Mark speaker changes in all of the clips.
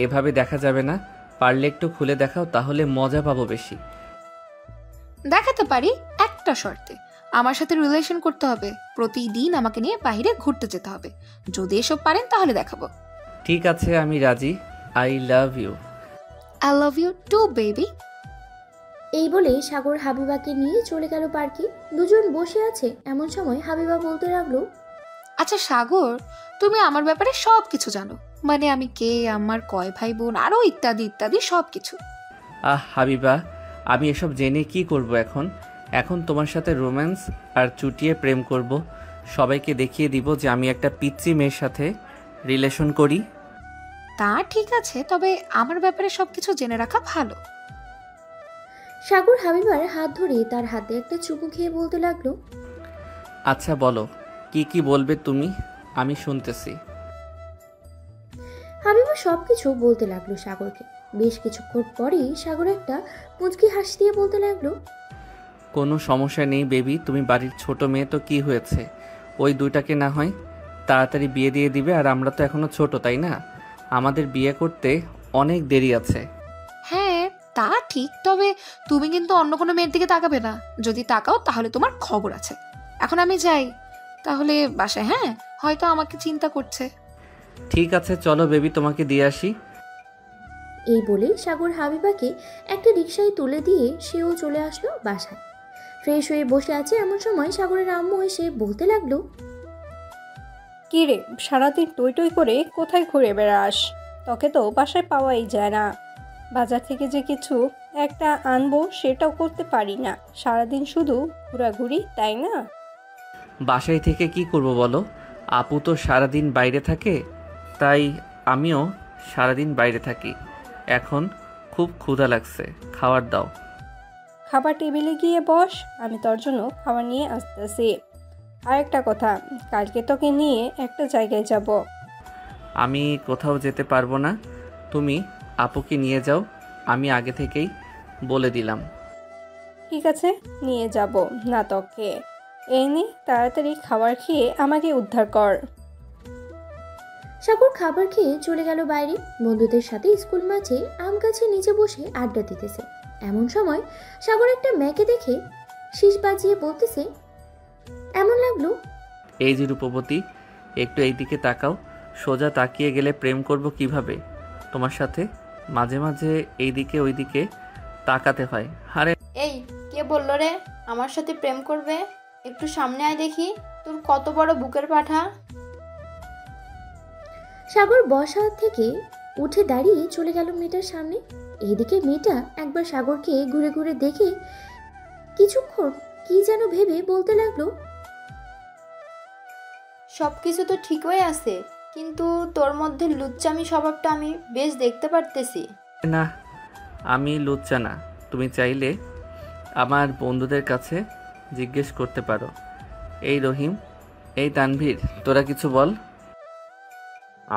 Speaker 1: এভাবে দেখা যাবে না, পারলে একটু খুলে দেখাও, তাহলে মজা পাবো বেশি।
Speaker 2: দেখাতে পারি, একটা শর্তে। আমার সাথে রিলেশন করতে হবে, প্রতিদিন আমাকে নিয়ে বাইরে ঘুরতে যেতে হবে। যদি এসব পারেন তাহলে দেখাবো।
Speaker 1: ঠিক আছে, আমি রাজি। I love you.
Speaker 2: I love you too baby.
Speaker 3: এই বলে সাগর হাবিবাকে নিয়ে চলে গেল পার্কে। দুজন বসে আছে, এমন সময় হাবিবা বলতে লাগলো,
Speaker 2: আচ্ছা সাগর, তুমি আমার ব্যাপারে সব কিছু জানো, মানে আমি কে, আমার কয় ভাই বোন, আরো ইত্যাদি ইত্যাদি সব কিছু।
Speaker 1: হাবিবা, আমি এসব জেনে কি করব এখন? এখন তোমার সাথে রোম্যান্স আর চুটিয়ে প্রেম করব, সবাইকে দেখিয়ে দিব যে আমি একটা পিচ্চি মেয়ের সাথে রিলেশন করি।
Speaker 2: তা ঠিক আছে, তবে আমার ব্যাপারে সবকিছু জেনে রাখা ভালো।
Speaker 3: সাগর হাবিবার হাত ধরে তার হাতে একটা চুমু খেয়ে বলতে লাগলো,
Speaker 1: আচ্ছা বলো, কি কি বলবে তুমি, আমি শুনতেছি।
Speaker 3: হাবিবা সবকিছু বলতে লাগলো সাগরকে। বেশ কিছুক্ষণ পরেই সাগর একটা মুচকি হাসি দিয়ে বলতে লাগলো,
Speaker 1: কোনো সমস্যা নেই বেবি, তুমি বাড়ির ছোট মেয়ে তো কি হয়েছে, ওই দুইটাকে না হয় তাড়াতাড়ি বিয়ে দিয়ে দিবে, আর আমরা তো এখনো ছোট, তাই না? আমাদের বিয়ে করতে অনেক দেরি আছে।
Speaker 2: হ্যাঁ তা ঠিক, তবে তুমি কিন্তু অন্য কোনো মেয়ের দিকে তাকাবে না, যদি তাকাও তাহলে তোমার খবর আছে। এখন আমি যাই তাহলে বাসায়, হ্যাঁ? হয়তো আমাকে চিন্তা করছে।
Speaker 1: ঠিক আছে চলো বেবি, তোমাকে দিয়ে আসি।
Speaker 3: এই বলে সাগর হাবিবাকে একটা রিকশায় তুলে দিয়ে সেও চলে আসলো বাসায়। ফ্রেশ হয়ে বসে আছে এমন সময় সাগরের আম্মু এসে বলতে লাগলো,
Speaker 4: কি রে, সারাদিন টই টই করে কোথায় ঘুরে বেড়াস? তোকে তো বাসায় পাওয়াই যায় না। বাজার থেকে যে কিছু একটা আনবো সেটাও করতে পারি না, সারাদিন শুধু ঘোরাঘুরি, তাই না?
Speaker 1: বাসায় থেকে কি করব বলো, আপু তো সারাদিন বাইরে থাকে, তাই আমিও সারাদিন বাইরে থাকি। এখন খুব ক্ষুধা লাগছে, খাবার দাও।
Speaker 4: খাবার টেবিলে গিয়ে বস, আমি তোর জন্য খাবার নিয়ে আসতেছি। আর একটা কথা, কালকে তোকে নিয়ে একটা জায়গায় যাব।
Speaker 1: আমি কোথাও যেতে পারবো না, তুমি আপুকে নিয়ে যাও, আমি আগে থেকেই বলে দিলাম।
Speaker 4: ঠিক আছে, নিয়ে যাব না তোকে। এই নে, তাড়াতাড়ি খাবার খেয়ে আমাকে উদ্ধার কর।
Speaker 3: সাগর খাবার খেয়ে চলে গেল বাইরে। বন্ধুদের সাথে স্কুল মাঠে আম গাছের নিচে বসে আড্ডা দিতেছে। এমন সময় সাগর একটা মেয়েকে দেখে শীষ বাজিয়ে বলতেছে, এমন লাগলো,
Speaker 1: এই যে রূপবতী, একটু এই দিকে তাকাও, সোজা তাকিয়ে গেলে প্রেম করব কিভাবে তোমার সাথে? মাঝে মাঝে এইদিকে ওইদিকে তাকাতে হয়। আরে
Speaker 5: এই, কে বললো রে আমার সাথে প্রেম করবে? একটু সামনে আয় দেখি, তোর কত বড় বুকের পাঠা।
Speaker 3: সাগর বসা থেকে উঠে দাঁড়িয়ে চলে গেল মেয়েটার সামনে। এইদিকে মেয়েটা একবার সাগরকে ঘুরে ঘুরে দেখে কিছুক্ষণ কি যেন ভেবে বলতে লাগলো,
Speaker 5: সব কিছু তো ঠিকই আছে, কিন্তু তোর মধ্যে লুচ্চামি স্বভাবটা আমি বেশ দেখতে পারতেছি।
Speaker 1: না, আমি লুচ্চা না, তুমি চাইলে আমার বন্ধুদের কাছে জিজ্ঞেস করতে পারো। এই রহিম, এই তানভীর, তোরা কিছু বল।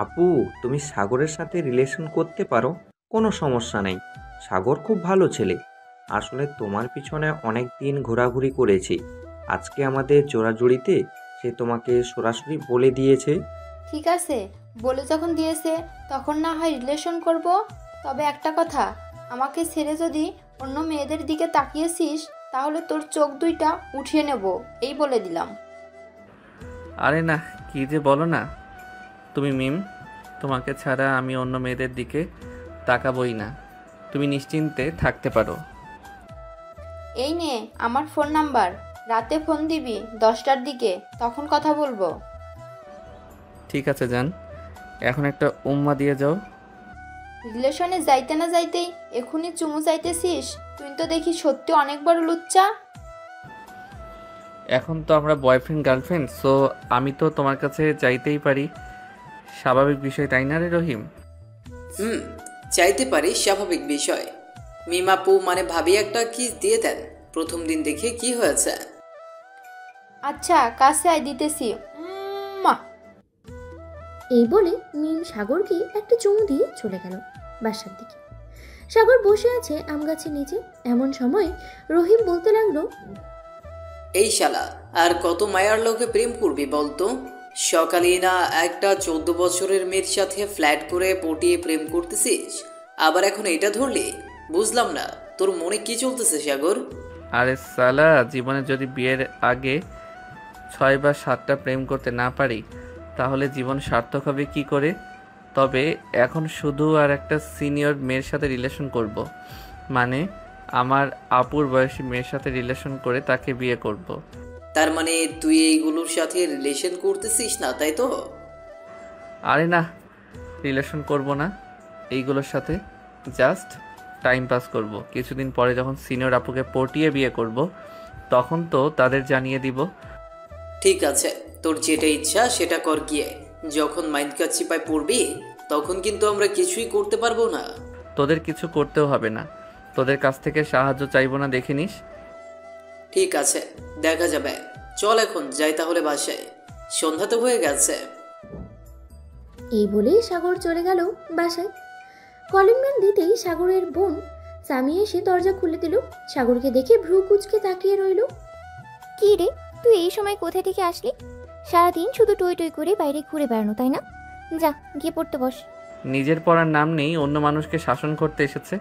Speaker 6: আপু, তুমি সাগরের সাথে রিলেশন করতে পারো, কোনো সমস্যা নেই। সাগর খুব ভালো ছেলে। আসলে তোমার পিছনে অনেক দিন ঘোরাঘুরি করেছি। আজকে আমাদের জোড়াজুড়িতে সে তোমাকে সরাসরি বলে দিয়েছে।
Speaker 5: ঠিক আছে, বলে যখন দিয়েছে তখন না হয় রিলেশন করব। তবে একটা কথা, আমাকে ছেড়ে যদি অন্য মেয়েদের দিকে তাকিয়েছিস তাহলে তোর চোখ দুইটা উঠিয়ে নেব, এই বলে দিলাম।
Speaker 1: আরে না, কি যে বলো না তুমি মিম, তোমাকে ছাড়া আমি অন্য মেয়েদের দিকে তাকাবই না, তুমি নিশ্চিন্তে থাকতে পারো।
Speaker 5: এই নে আমার ফোন নাম্বার, রাতে ফোন দিবি 10টার দিকে, তখন কথা বলবো।
Speaker 1: ঠিক আছে জান, এখন একটা উম্মা দিয়ে যাও।
Speaker 5: রিলেশনে যাইতে না যাইতেই এখনই চুমু চাইতেছিস? তুই তো দেখি সত্যি অনেক বড় লুচ্চা।
Speaker 1: এখন তো আমরা বয়ফ্রেন্ড গার্লফ্রেন্ড, সো আমি তো তোমার কাছে চাইতেই পারি, স্বাভাবিক বিষয় তাই না রে রহিম?
Speaker 7: চাইতে পারি, স্বাভাবিক বিষয়। মিমাপু মানে ভাবি একটা কিস দিয়ে দেন, প্রথম দিন দেখে কি হয়েছে?
Speaker 5: আচ্ছা কাছে আয়, দিতেছি। মা,
Speaker 3: এই বলে মিম সাগরকে একটা চুমু দিয়ে চলে গেল বাসার দিকে। সাগর বসে আছে আম গাছের নিচে। এমন সময় রহিম বলতে লাগলো,
Speaker 7: এই শালা, আর কত মায়ার লোকে প্রেম করবি বলতো? সকালেই না একটা 14 বছরের মেয়ের সাথে ফ্ল্যাট করে পটিয়ে প্রেম করতেছিস, আবার এখন এটা ধরলি? বুঝলাম না তোর মনে কি চলতেছে সাগর।
Speaker 1: আরে সালা, জীবনে যদি বিয়ের আগে 6 বা 7টা প্রেম করতে না পারি তাহলে জীবন সার্থক হবে কি করে? তবে এখন শুধু আর একটা সিনিয়র মেয়ের সাথে রিলেশন করব। মানে আমার আপুর বয়সী মেয়ের সাথে রিলেশন করে তাকে বিয়ে করব।
Speaker 7: তার মানে তুই এইগুলোর সাথে রিলেশন করতেছিস না, তাই তো?
Speaker 1: আরে না, রিলেশন করব না এইগুলোর সাথে, জাস্ট টাইম পাস করব। কিছুদিন পরে যখন সিনিয়র আপুকে পটিয়ে বিয়ে করব তখন তো তাদের জানিয়ে দিব।
Speaker 7: ঠিক আছে, তোর যেটা ইচ্ছা সেটা কর গিয়ে। যখন মাইন্ড কাচ্চিপায় পড়বি তখন কিন্তু আমরা কিছুই করতে পারবো না।
Speaker 1: তোদের কিছু করতেও হবে না, তোদের কাছ থেকে সাহায্য চাইবো না, দেখে নিস।
Speaker 7: ঠিক আছে, দেখা যাবে। চল এখন যাই তাহলে বাসায়, সন্ধ্যা তো হয়ে গেছে।
Speaker 3: এই বলেই সাগর চলে গেল বাসায়। কলিং বেল দিতেই সাগরের বোন সামি এসে দরজা খুলে দিল। সাগরকে দেখে ভ্রু কুঁচকে তাকিয়ে রইল।
Speaker 8: কি রে, তুই এই সময় কোথা থেকে আসলি? সারাদিন শুধু টই টই করে বাইরে ঘুরে বেড়ানো, তাই না? যা গিয়ে পড়তে বস।
Speaker 1: নিজের পড়ার নাম নেই, অন্য মানুষকে শাসন করতে এসেছে।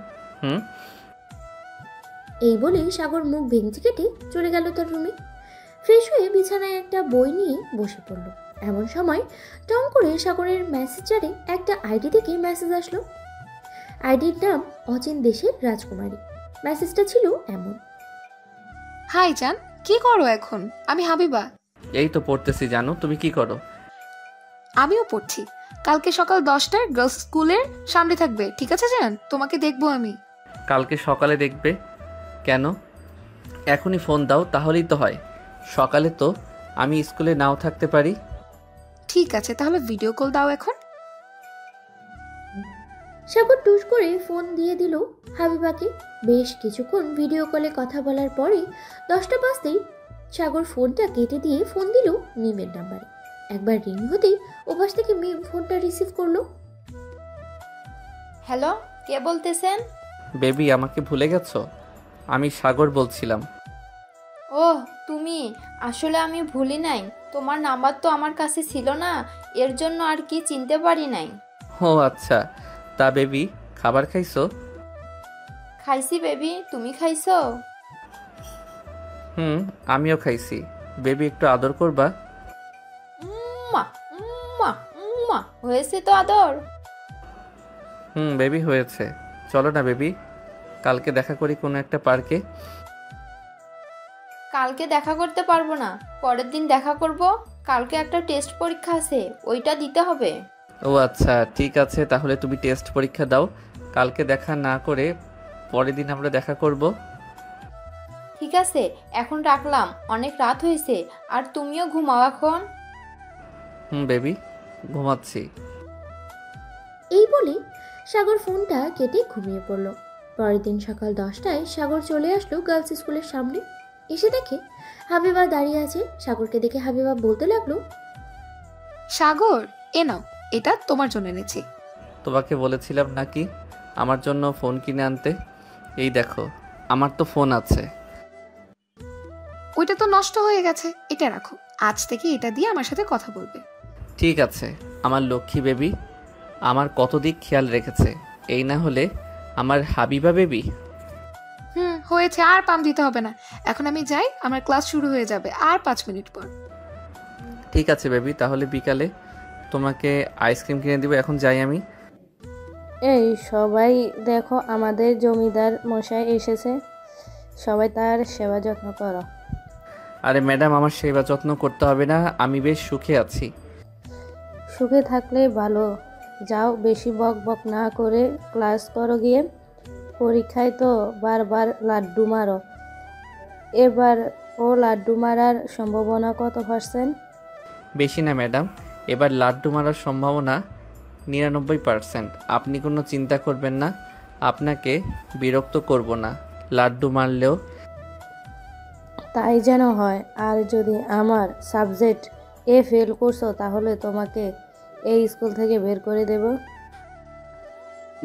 Speaker 3: এই বলেই সাগর মুখ ভেঙচি কেটে চলে গেল তার রুমে। ফ্রেশ হয়ে বিছানায় একটা বই নিয়ে বসে পড়ল। এমন সময় টং করে সাগরের মেসেঞ্জারে একটা আইডি থেকে মেসেজ আসলো। আইডির নাম অচিন দেশের রাজকুমারী। মেসেজটা ছিল এমন:
Speaker 2: হাই জান, কি করো এখন? আমি হাবিবা।
Speaker 1: এই তো পড়তেছি জানো, তুমি কি করো?
Speaker 2: আমিও পড়ছি। কালকে সকাল 10টায় গার্লস স্কুলের সামনে থাকবে, ঠিক আছে জান? তোমাকে দেখবো আমি।
Speaker 1: কালকে সকালে দেখবে? কেন? এখনই ফোন দাও তাহলেই তো হয়। সকালে তো আমি স্কুলে নাও থাকতে পারি।
Speaker 2: ঠিক আছে, তাহলে ভিডিও কল দাও এখন।
Speaker 3: সাগর টুস করে ফোন দিয়ে দিল হাবিবাকে। বেশ কিছুক্ষণ ভিডিও কলে কথা বলার পরে 10টা বাজতেই সাগর ফোনটা কেটে দিয়ে ফোন দিল মিমের নাম্বারে। একবার রিং হতেই ওপাশ থেকে মিম ফোনটা রিসিভ করলো।
Speaker 5: হ্যালো, কে বলতেছেন?
Speaker 1: বেবি, আমাকে ভুলে গেছো? আমি সাগর বলছিলাম।
Speaker 5: ওহ তুমি, আসলে আমি ভুলি নাই। তোমার নাম্বার তো আমার কাছে ছিল না, এর জন্য আর কি চিনতে পারি নাই।
Speaker 1: ও আচ্ছা, তা বেবি খাবার খাইছো?
Speaker 5: খাইছি বেবি, তুমি খাইছো?
Speaker 1: আমিও খাইছি। বেবি একটু আদর করবা?
Speaker 5: উম্মা উম্মা উম্মা, হয়েছে তো আদর?
Speaker 1: বেবি হয়েছে। চলো না বেবি, কালকে দেখা করি কোনো একটা পার্কে।
Speaker 5: কালকে দেখা করতে পারবো না, পরের দিন দেখা করব। কালকে একটা টেস্ট পরীক্ষা আছে, ওইটা দিতে হবে।
Speaker 1: ও আচ্ছা, ঠিক আছে, তাহলে তুমি টেস্ট পরীক্ষা দাও। কালকে দেখা না করে পরের দিন আমরা দেখা করব।
Speaker 5: ঠিক আছে, এখন রাখলাম, অনেক রাত হয়েছে। আর তুমিও ঘুমাও এখন।
Speaker 1: বেবি, ঘুমাচ্ছি।
Speaker 3: এই বলে সাগর ফোনটা কেটে ঘুমিয়ে পড়ল। পরের দিন সকাল 10টায় সাগর চলে আসলো গার্লস স্কুলের সামনে। এসে দেখে হাবিবা দাঁড়িয়ে আছে। সাগরকে দেখে হাবিবা বলতে লাগলো,
Speaker 2: সাগর, এ নাও, এটা তোমার জন্য এনেছি।
Speaker 1: তোমাকে বলেছিলাম নাকি আমার জন্য ফোন কিনে আনতে? এই দেখো, আমার তো ফোন আছে।
Speaker 2: ওইটা তো নষ্ট হয়ে গেছে, এটা রাখো। আজ থেকে এটা দিয়ে আমার সাথে কথা বলবে।
Speaker 1: ঠিক আছে, আমার লক্ষ্মী বেবি আমার কত দিক খেয়াল রেখেছে। এই না হলে আমার হাবিবা বেবি।
Speaker 2: হয়েছে, আর পাম দিতে হবে না। এখন আমি যাই, আমার ক্লাস শুরু হয়ে যাবে আর 5 মিনিট পর।
Speaker 1: ঠিক আছে বেবি, তাহলে বিকালে তোমাকে আইসক্রিম কিনে দিব। এখন যাই আমি।
Speaker 9: এই সবাই দেখো, আমাদের জমিদার মশাই এসেছে, সবাই তার সেবা যত্ন করো।
Speaker 1: আরে ম্যাডাম, আমার সেবা যত্ন করতে হবে না, আমি বেশ সুখে আছি।
Speaker 9: সুখে থাকলে ভালো। যাও, বেশি বক বক না করে ক্লাস করো গিয়ে। পরীক্ষায় তো বারবার লাড্ডু মারো। এবার ও লাড্ডু মারার সম্ভাবনা কত %?
Speaker 1: বেশি না ম্যাডাম, এবার লাড্ডু মারার সম্ভাবনা 99%। আপনি কোনো চিন্তা করবেন না, আপনাকে বিরক্ত করব না লাড্ডু মারলেও।
Speaker 9: তাই যেন হয়। আর যদি আমার সাবজেক্ট এ ফেল করছো তাহলে তোমাকে এই স্কুল থেকে বের করে দেব।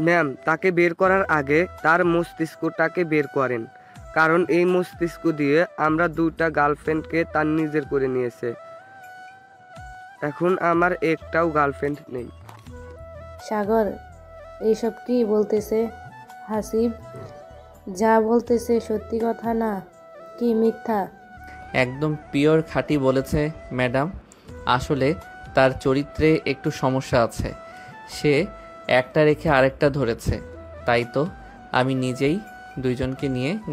Speaker 10: ম্যাম, তাকে বের করার আগে তার মস্তিষ্কটাকে বের করেন, কারণ এই মস্তিষ্ক দিয়ে আমরা 2টা গার্লফ্রেন্ডকে তার নিজের করে নিয়েছে। এখন আমার একটাও গার্লফ্রেন্ড নেই।
Speaker 9: সাগর এইসব কি বলতেছে হাসিব? যা বলতেছে সত্যি কথা না কি মিথ্যা?
Speaker 1: একদম পিওর খাঁটি বলেছে ম্যাডাম। আসলে তার চরিত্রে একটু সমস্যা আছে, সে একটা রেখে আরেকটা ধরেছে। তাই তো আমি নিজেই দুইজনকে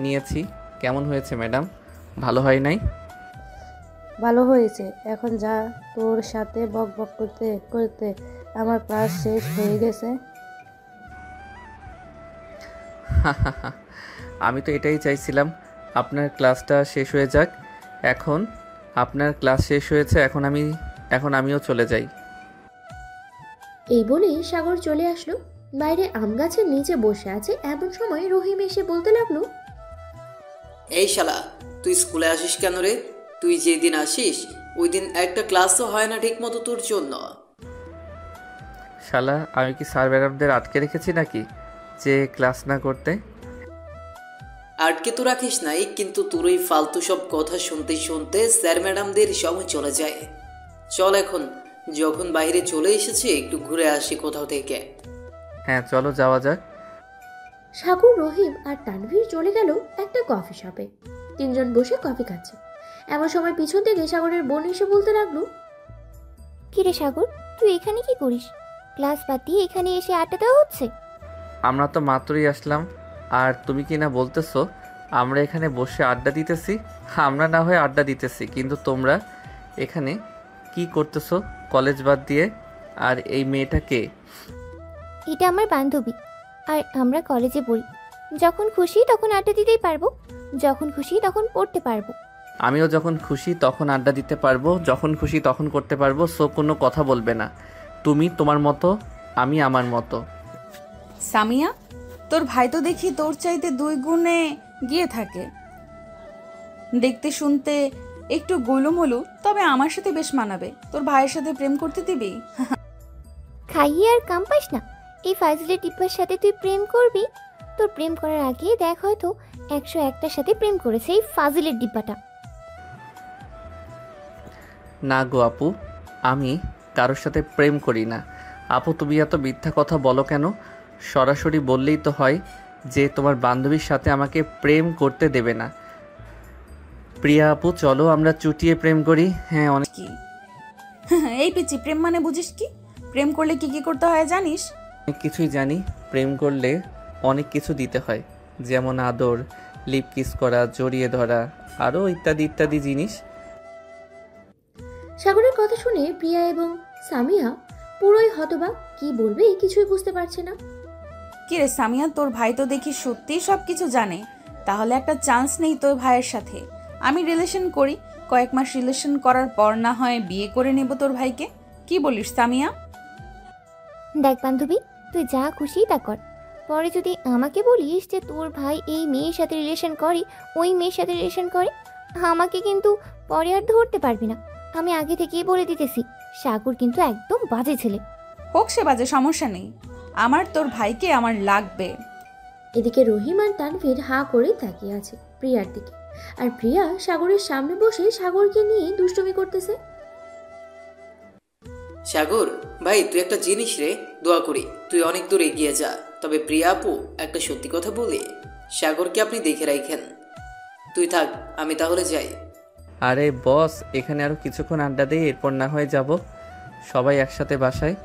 Speaker 1: নিয়েছি। কেমন হয়েছে ম্যাডাম? ভালো হয় নাই?
Speaker 9: ভালো হয়েছে। এখন যা, তোর সাথে বক বক করতে করতে আমার ক্লাস শেষ হয়ে গেছে।
Speaker 1: আমি তো এটাই চাইছিলাম, আপনার ক্লাসটা শেষ হয়ে যাক। এখন আপনার ক্লাস শেষ হয়েছে, এখন আমিও চলে যাই।
Speaker 3: এই বলে সাগর চলে আসলো। বাইরে আম গাছের নিচে বসে আছে এমন সময় রহিম এসে বলতে লাগলো,
Speaker 7: এই শালা, তুই স্কুলে আসিস কেন রে? তুই যেদিন আসিস ওই দিন একটা ক্লাসও হয় না ঠিক মতো তোর জন্য।
Speaker 1: শালা, আমি কি স্যার ম্যাডামদের আটকে রেখেছি নাকি যে ক্লাস না করতে?
Speaker 7: আটকে তো রাখিস নাই, কিন্তু তোর ওই ফালতু সব কথা শুনতে শুনতে স্যার ম্যাডামদের সময় চলে যায়। চল এখন, যখন বাইরে চলে এসেছি একটু ঘুরে আসি কোথাও থেকে।
Speaker 1: হ্যাঁ চলো যাওয়া যাক।
Speaker 3: সাগর, রহিম আর তানভীর চলে গেল একটা কফি শপে। তিনজন বসে কফি খাচ্ছে। এমন সময় পিছন থেকে সাগরের বোন এসে বলতে লাগলো,
Speaker 8: কিরে সাগর, তুই এখানে কি করিস? ক্লাস বাদ দিয়ে এখানে এসে আড্ডা দেওয়া হচ্ছে?
Speaker 1: আমরা তো মাত্রই আসলাম, আর তুমি কি না বলতেছো আমরা এখানে বসে আড্ডা দিতেছি? আমরা না হয় আড্ডা দিতেছি, কিন্তু তোমরা এখানে কি করতেছো কলেজ বাদ দিয়ে? আর এই মেয়েটা কে?
Speaker 8: এটা আমার বান্ধবী, আর আমরা কলেজে পড়ি। যখন খুশি তখন আড্ডা দিতেই পারবো, যখন খুশি তখন পড়তে পারবো।
Speaker 1: আমিও যখন খুশি তখন আড্ডা দিতে পারবো, যখন খুশি তখন করতে পারবো। সো কোনো কথা বলবে না। তুমি তোমার মতো, আমি আমার মতো।
Speaker 11: সামিয়া, তোর ভাই তো দেখি তোর চাইতে 2 গুণে গিয়ে থাকে। দেখতে শুনতে একটু গোলুমোলু, তবে আমার সাথে বেশ মানাবে। তোর ভাইয়ের সাথে প্রেম করতে দিবি?
Speaker 8: খাইয়ে আর কাম পাস না। এই ফাজিলের টিপ্পার সাথে তুই প্রেম করবি? তোর প্রেম করার আগে দেখ, হয়তো 101টার সাথে প্রেম করেছে এই ফাজিলের ডিব্বাটা।
Speaker 1: না গো আপু, আমি কারোর সাথে প্রেম করি না। আপু তুমি এত মিথ্যা কথা বলো কেন? সরাসরি বললেই তো হয় যে তোমার বান্ধবীর সাথে আমাকে প্রেম করতে দেবে না। প্রিয়া আপু চলো আমরা চুটিয়ে প্রেম করি। হ্যাঁ অনেক
Speaker 11: কি এই পিচি, প্রেম মানে বুঝিস কি? প্রেম করলে কি কি করতে হয় জানিস?
Speaker 1: কিছুই জানি। প্রেম করলে অনেক কিছু দিতে হয়, যেমন আদর, লিপ কিস করা, জড়িয়ে ধরা, আরও ইত্যাদি ইত্যাদি জিনিস।
Speaker 3: সাগরের কথা শুনে প্রিয়া এবং সামিয়া পুরোই হতবাক। কি বলবে কিছুই বুঝতে পারছে না।
Speaker 11: কি রে সামিয়া, তোর ভাই তো দেখি সত্যিই সব কিছু জানে। তাহলে একটা চান্স নেই তোর ভাইয়ের সাথে? আমি রিলেশন করি, কয়েক মাস রিলেশন করার পর না হয় বিয়ে করে নেব তোর ভাইকে। কি বলিস সামিয়া?
Speaker 8: দেখ বান্ধবী, তুই যা খুশি তা কর। পরে যদি আমাকে বলিস যে তোর ভাই এই মেয়ের সাথে রিলেশন করে, ওই মেয়ের সাথে রিলেশন করে, আমাকে কিন্তু পরে আর ধরতে পারবি না। আমি আগে থেকেই বলে দিতেছি, সাগর কিন্তু একদম বাজে ছেলে।
Speaker 11: হোক সে বাজে, সমস্যা নেই। আমার তোর ভাইকে আমার লাগবে।
Speaker 3: এদিকে রহিম আর তানভীর হাঁ করে তাকিয়ে আছে প্রিয়ার দিকে। আর প্রিয়া সাগরের সামনে বসে সাগরকে নিয়ে দুষ্টুমি করতেছে।
Speaker 7: সাগর ভাই, তুই একটা জিনিস রে, দোয়া করি তুই অনেক দূর এগিয়ে যা। তবে প্রিয়া আপু, একটা সত্যি কথা বলি, সাগরকে আপনি দেখে রাখেন। তুই থাক, আমি তাহলে যাই।
Speaker 1: আরে বস, এখানে আরও কিছুক্ষণ আড্ডা দিই, এরপর না হয়ে যাব সবাই একসাথে বাসায়।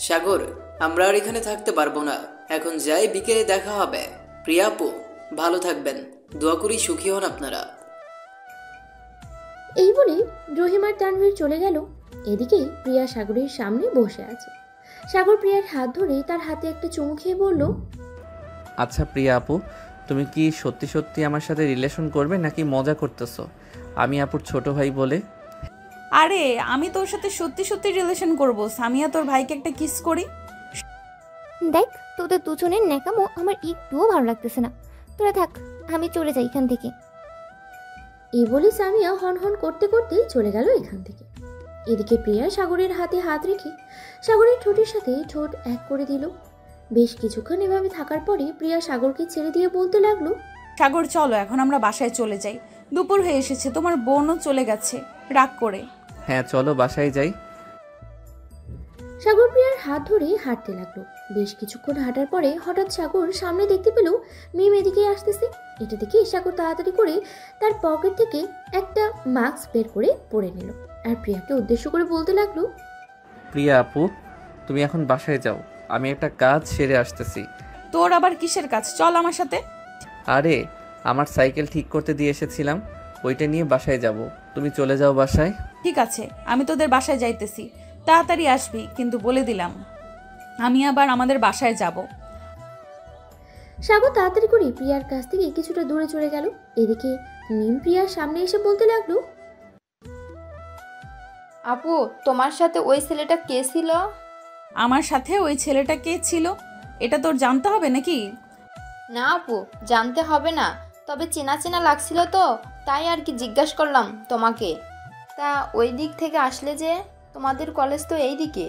Speaker 7: সাগর, আমরা আর এখানে থাকতে পারবো না, এখন যাই, বিকেলে দেখা হবে। প্রিয়া আপু ভালো থাকবেন, দোয়া করি সুখী হন আপনারা।
Speaker 3: এই বলে রহিম আর তানভীর চলে গেল। এদিকে প্রিয়া সাগরের সামনে বসে আছে। সাগর প্রিয়ার হাত ধরে তার হাতে একটা চুমু খেয়ে বলল,
Speaker 1: আচ্ছা প্রিয়া আপু, তুমি কি সত্যি সত্যি আমার সাথে রিলেশন করবে নাকি মজা করতেছো? আমি আপুর ছোট ভাই বলে।
Speaker 11: আরে আমি তোর সাথে সত্যি সত্যি রিলেশন করব। সামিয়া, তোর ভাইকে একটা কিস করি।
Speaker 8: দেখ, তোদের দুজনের ন্যাকামো আমার একটুও ভালো লাগতেছে না। তোরা থাক, আমি চলে যাই এখান থেকে।
Speaker 3: এই বলে সামিয়া হন হন করতে করতে চলে গেল এখান থেকে। এদিকে প্রিয়া সাগরের হাতে হাত রেখে সাগরের ঠোঁটের সাথে ঠোঁট এক করে দিল। বেশ কিছুক্ষণ এভাবে থাকার পরে প্রিয়া সাগরকে ছেড়ে দিয়ে বলতে লাগলো,
Speaker 11: সাগর চলো এখন আমরা বাসায় চলে যাই। দুপুর হয়ে এসেছে, তোমার বোনও চলে গেছে রাগ করে।
Speaker 1: হ্যাঁ চলো বাসায় যাই।
Speaker 3: সাগর প্রিয়ার হাত ধরে হাঁটতে লাগলো। বেশ কিছুক্ষণ হাঁটার পরে হঠাৎ সাগর সামনে দেখতে পেল মিম এদিকে আসতেছে। এটা দেখে সাগর তাড়াতাড়ি করে তার পকেট থেকে একটা মাস্ক বের করে পরে নিল আর প্রিয়াকে উদ্দেশ্য করে বলতে লাগলো,
Speaker 1: প্রিয়া আপু, তুমি এখন বাসায় যাও, আমি একটা কাজ সেরে আসতেছি।
Speaker 11: তোর আবার কিসের কাজ? চল আমার সাথে।
Speaker 1: আরে, আমার সাইকেল ঠিক করতে দিয়ে এসেছিলাম, ওইটা নিয়ে বাসায় যাব। তুমি চলে যাও বাসায়।
Speaker 11: ঠিক আছে, আমি তোদের বাসায় যাইতেছি, তাড়াতাড়ি আসবি, কিন্তু বলে দিলাম আমি আবার আমাদের বাসায় যাব।
Speaker 3: সাগর তাড়াতাড়ি করে প্রিয়ার কাছ থেকে কিছুটা দূরে চলে গেল। এদিকে মিম প্রিয়ার সামনে এসে বলতে লাগলো,
Speaker 5: আপু, তোমার সাথে ওই ছেলেটা কে ছিল?
Speaker 11: আমার সাথে ওই ছেলেটা কে ছিল এটা তোর জানতে হবে নাকি?
Speaker 5: না আপু, জানতে হবে না, তবে চেনা চেনা লাগছিল তো, তাই আর কি জিজ্ঞাসা করলাম তোমাকে। তা ওই দিক থেকে আসলে যে, তোমাদের কলেজ তো এই দিকে।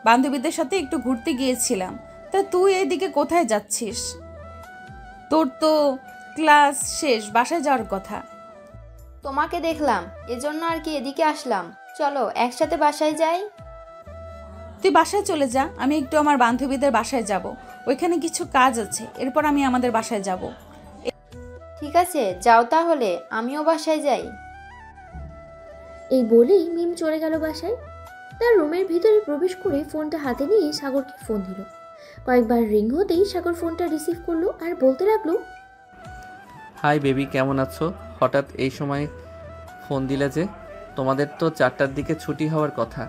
Speaker 11: বান্ধবীদের সাথে একটু ঘুরতে গিয়েছিলাম। তা তুই এইদিকে কোথায় যাচ্ছিস? তোর তো ক্লাস শেষ, বাসায় যাওয়ার কথা।
Speaker 5: তোমাকে দেখলাম, এজন্য আর কি এদিকে আসলাম। চলো একসাথে বাসায় যাই।
Speaker 11: তুই বাসায় চলে যা, আমি একটু আমার বান্ধবীদের বাসায় যাব, ওইখানে কিছু কাজ আছে, এরপর আমি আমাদের বাসায় যাব।
Speaker 5: ঠিক আছে, যাও তাহলে, আমিও বাসায় যাই।
Speaker 3: এই বলেই মিম চলে গেল বাসায়। তার রুমের ভিতরে প্রবেশ করে ফোনটা হাতে নিয়ে সাগরকে ফোন দিল। কয়েকবার রিং হতেই সাগর ফোনটা রিসিভ করলো আর বলতে লাগলো,
Speaker 1: হাই বেবি, কেমন আছো? হঠাৎ এই সময় ফোন দিলে যে? তোমাদের তো 4টার দিকে ছুটি হওয়ার কথা।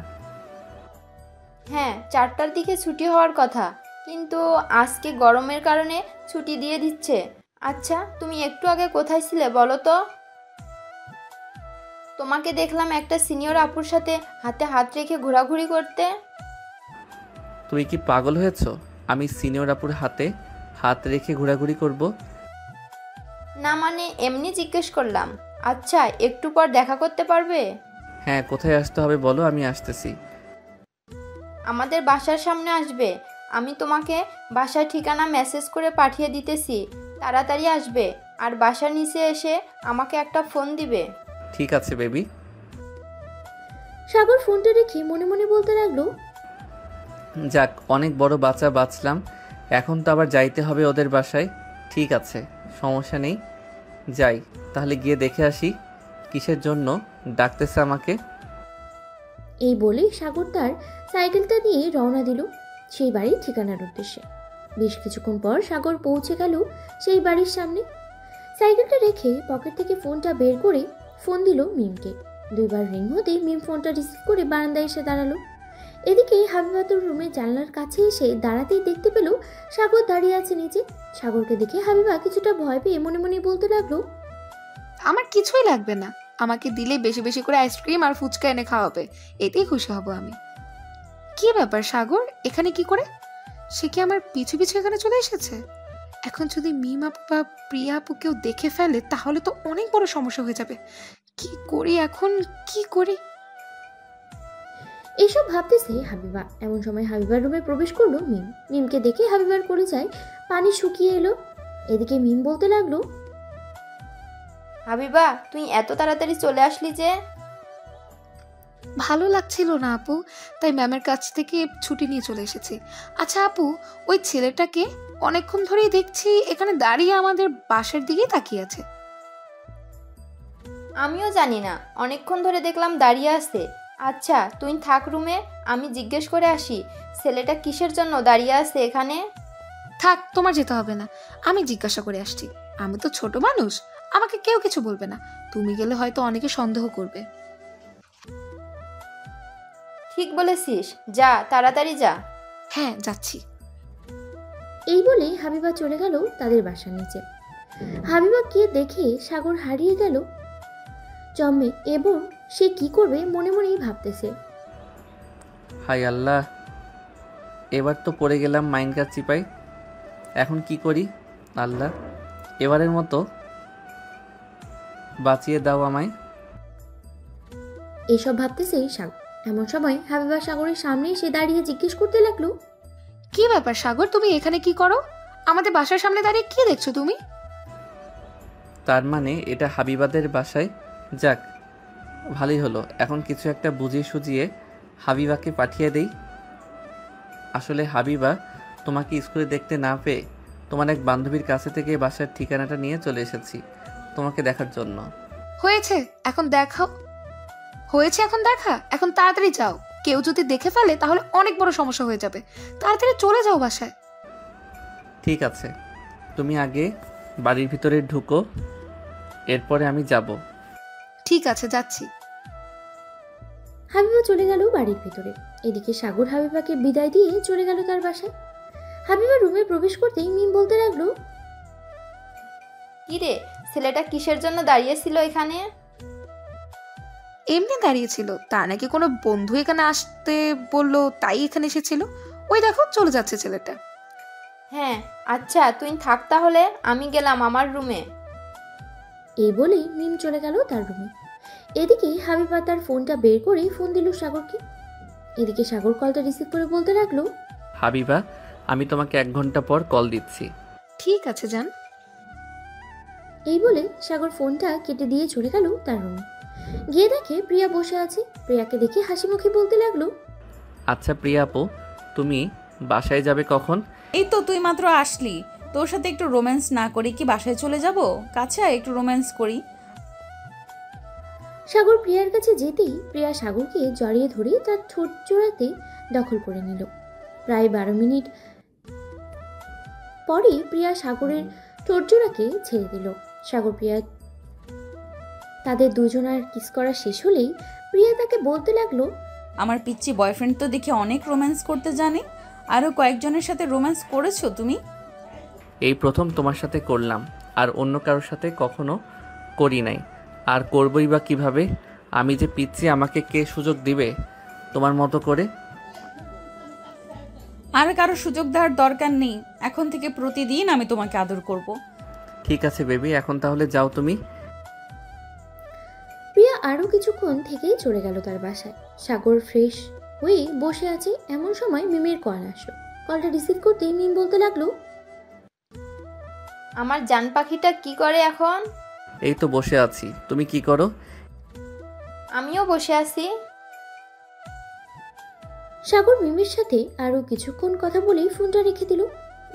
Speaker 5: হ্যাঁ, 4টার দিকে ছুটি হওয়ার কথা, কিন্তু আজকে গরমের কারণে ছুটি দিয়ে দিচ্ছে। আচ্ছা, তুমি একটু আগে কোথায় ছিলে বলো তো? তোমাকে দেখলাম একটা সিনিয়র আপুর সাথে হাতে হাত রেখে ঘোরাঘুরি করতে।
Speaker 1: তুমি কি পাগল হয়েছো? আমি সিনিয়র আপুর হাতে হাত রেখে ঘোরাঘুরি করব?
Speaker 5: না মানে এমনি জিজ্ঞেস করলাম। আচ্ছা, একটু পর দেখা করতে পারবে?
Speaker 1: হ্যাঁ, কোথায় আসতে হবে বলো, আমি আসতেছি।
Speaker 5: আমাদের বাসার সামনে আসবে। আমি তোমাকে বাসার ঠিকানা মেসেজ করে পাঠিয়ে দিতেছি, তাড়াতাড়ি আসবে। আর বাসার নিচে এসে আমাকে একটা ফোন দিবে।
Speaker 1: ঠিক আছে বেবি।
Speaker 3: সাগর ফোনটা রেখে মনে মনে বলতে লাগলো,
Speaker 1: যাক, অনেক বড় বাঁচা বাঁচলাম। এখন তো আবার যাইতে হবে ওদের বাসায়। ঠিক আছে, সমস্যা নেই, যাই। তাহলে গিয়ে দেখে আসি কিসের জন্য ডাকতেছে আমাকে।
Speaker 3: এই বলে সাগর তার সাইকেলটা নিয়ে রওনা দিল সেই বাড়ির ঠিকানার উদ্দেশ্যে। বেশ কিছুক্ষণ পর সাগর পৌঁছে গেল সেই বাড়ির সামনে। সাইকেলটা রেখে পকেট থেকে ফোনটা বের করে ফোন দিল মিমকে। 2বার রিং হতেই মিম ফোনটা রিসিভ করে বারান্দায় এসে দাঁড়ালো। এদিকে হাবিবাতুর রুমের জানলার কাছে এসে দাঁড়াতেই দেখতে পেল সাগর দাঁড়িয়ে আছে নিচে। সাগরকে দেখে হাবিবা কিছুটা ভয় পেয়ে মনে মনে বলতে লাগলো,
Speaker 2: আমার কিছুই লাগবে না, আমাকে দিলে বেশি বেশি করে আইসক্রিম আর ফুচকা এনে খাওয়াবে, এতেই খুশি হব আমি। কি ব্যাপার সাগর, এখানে কি করে? সে কি আমার পিছু পিছু এখানে চলে এসেছে? এখন যদি মিম আপু বা প্রিয়া আপু কেউ দেখে ফেলে তাহলে তো অনেক বড় সমস্যা হয়ে যাবে। কি করি এখন, কি করি?
Speaker 3: এইসব ভাবতেছে হাবিবা। এমন সময় হাবিবার রুমে প্রবেশ করলো মিম। মিমকে দেখে হাবিবার কলিজায় পানি শুকিয়ে এলো। এদিকে মিম বলতে লাগলো,
Speaker 5: হাবিবা, তুই এত তাড়াতাড়ি চলে আসলি যে?
Speaker 2: ভালো লাগছিল না আপু, তাই ম্যামের কাছ থেকে ছুটি নিয়ে চলে এসেছি। আচ্ছা আপু, ওই ছেলেটাকে অনেকক্ষণ ধরেই দেখছি এখানে দাঁড়িয়ে আমাদের বাসার দিকেই তাকিয়ে আছে।
Speaker 5: আমিও জানি না, অনেকক্ষণ ধরে দেখলাম দাঁড়িয়ে আছে। আচ্ছা, তুই থাক রুমে, আমি জিজ্ঞেস করে আসি ছেলেটা কিসের জন্য দাঁড়িয়ে আছে এখানে।
Speaker 2: থাক, তোমার যেতে হবে না, আমি জিজ্ঞাসা করে আসছি। আমি তো ছোট মানুষ, আমাকে কেউ কিছু বলবে না। তুমি গেলে হয়তো অনেকে সন্দেহ করবে।
Speaker 5: ঠিক বলেছিস, যা তাড়াতাড়ি যা।
Speaker 2: হ্যাঁ, যাচ্ছি।
Speaker 3: এই বলে হাবিবা চলে গেল তাদের বাসার নিচে। হাবিবাকে দেখে সাগর হারিয়ে গেল জম্মে এবং সে কি করবে মনে মনেই ভাবতেছে।
Speaker 1: হাই আল্লাহ, এবার তো পড়ে গেলাম মাইনকার চিপাই। এখন কি করি আল্লাহ, এবারের মতো বাঁচিয়ে দাও আমায়।
Speaker 3: এইসব ভাবতেছে সাগর। এমন সময় হাবিবা সাগরের সামনে এসে দাঁড়িয়ে জিজ্ঞেস করতে লাগলো,
Speaker 2: কি ব্যাপার সাগর, তুমি এখানে কি করো? আমাদের বাসার সামনে দাঁড়িয়ে কি দেখছো তুমি?
Speaker 1: তার মানে এটা হাবিবাদের বাসায়? যাক, ভালোই হলো। এখন কিছু একটা বুঝিয়ে সুঝিয়ে হাবিবাকে পাঠিয়ে দেই, আসলে হাবিবা, তোমাকে স্কুলে দেখতে না পেয়ে তোমার এক বান্ধবীর কাছে থেকে বাসার ঠিকানাটা নিয়ে চলে এসেছি তোমাকে দেখার জন্য।
Speaker 2: হয়েছে এখন দেখাও, হয়েছে এখন দেখা, এখন তাড়াতাড়ি যাও। কেউ যদি দেখে ফেলে তাহলে অনেক বড় সমস্যা হয়ে যাবে। তাড়াতাড়ি চলে যাও বাসায়।
Speaker 1: ঠিক আছে, তুমি আগে বাড়ির ভিতরে ঢুকো, এরপরে আমি যাব।
Speaker 2: ঠিক আছে, যাচ্ছি।
Speaker 3: হাবিবা চলে গেল বাড়ির ভিতরে। এদিকে সাগর হাবিবাকে বিদায় দিয়ে চলে গেল তার বাসায়। হাবিবা রুমে প্রবেশ করতেই মিম বলতে লাগলো,
Speaker 5: কি রে, ছেলেটা কিসের জন্য দাঁড়িয়েছিল এখানে?
Speaker 2: এমনি দাঁড়িয়েছিল, তার নাকি কোনো বন্ধু এখানে আসতে বললো, তাই এখানে এসেছিল। ওই দেখো চলে যাচ্ছে ছেলেটা।
Speaker 5: হ্যাঁ আচ্ছা, তুই থাক তাহলে, আমি গেলাম আমার রুমে।
Speaker 3: এই বলেই মিম চলে গেল তার রুমে। এদিকে হাবিবা তার ফোনটা বের করে ফোন দিল সাগরকে। এদিকে সাগর কলটা রিসিভ করে বলতে লাগলো,
Speaker 1: হাবিবা, আমি তোমাকে 1 ঘন্টা পর কল দিচ্ছি।
Speaker 2: ঠিক আছে যান।
Speaker 3: এই বলে সাগর ফোনটা কেটে দিয়ে চলে গেল তার রুমে। গিয়ে দেখে প্রিয়া বসে আছে। প্রিয়াকে দেখে হাসি মুখে বলতে লাগলো,
Speaker 1: আচ্ছা প্রিয়া আপু, তুমি বাসায় যাবে কখন?
Speaker 11: এই তো তুই মাত্র আসলি, তোর সাথে একটু রোম্যান্স না করে কি বাসায় চলে যাব? কাছে আয়, একটু রোম্যান্স করি।
Speaker 3: সাগর প্রিয়ার কাছে যেতেই প্রিয়া সাগরকে জড়িয়ে ধরে তার ঠোঁট জোড়াতে দখল করে নিল। প্রায় 12 মিনিট পরে প্রিয়া সাগরের ঠোঁট জোড়াকে ছেড়ে দিল। সাগর প্রিয়া তাদের দুজনার কিস করা শেষ হলেই প্রিয়া তাকে বলতে লাগলো,
Speaker 11: আমার পিচ্চি বয়ফ্রেন্ড তো দেখি অনেক রোম্যান্স করতে জানে। আরও কয়েকজনের সাথে রোম্যান্স করেছো তুমি?
Speaker 1: এই প্রথম তোমার সাথে করলাম, আর অন্য কারোর সাথে কখনো করি নাই, আর করবই বা কিভাবে? আমি যে পিচ্ছি, আমাকে কে সুযোগ দিবে তোমার মতো করে?
Speaker 11: আর কারো সুযোগ দেওয়ার দরকার নেই, এখন থেকে প্রতিদিন আমি তোমাকে আদর করব।
Speaker 1: ঠিক আছে বেবি, এখন তাহলে যাও তুমি।
Speaker 3: প্রিয়া আরও কিছুক্ষণ থেকেই চলে গেল তার বাসায়। সাগর ফ্রেশ হয়ে বসে আছে, এমন সময় মিমের কল আসলো। কলটা রিসিভ করতে মিম বলতে লাগলো,
Speaker 5: আমার জান পাখিটা কি করে এখন?
Speaker 1: এই তো বসে আছি, তুমি কি করো?
Speaker 5: আমিও বসে আছি।
Speaker 3: সাগর মিমের সাথে আরও কিছুক্ষণ কথা বলেই ফোনটা রেখে দিল।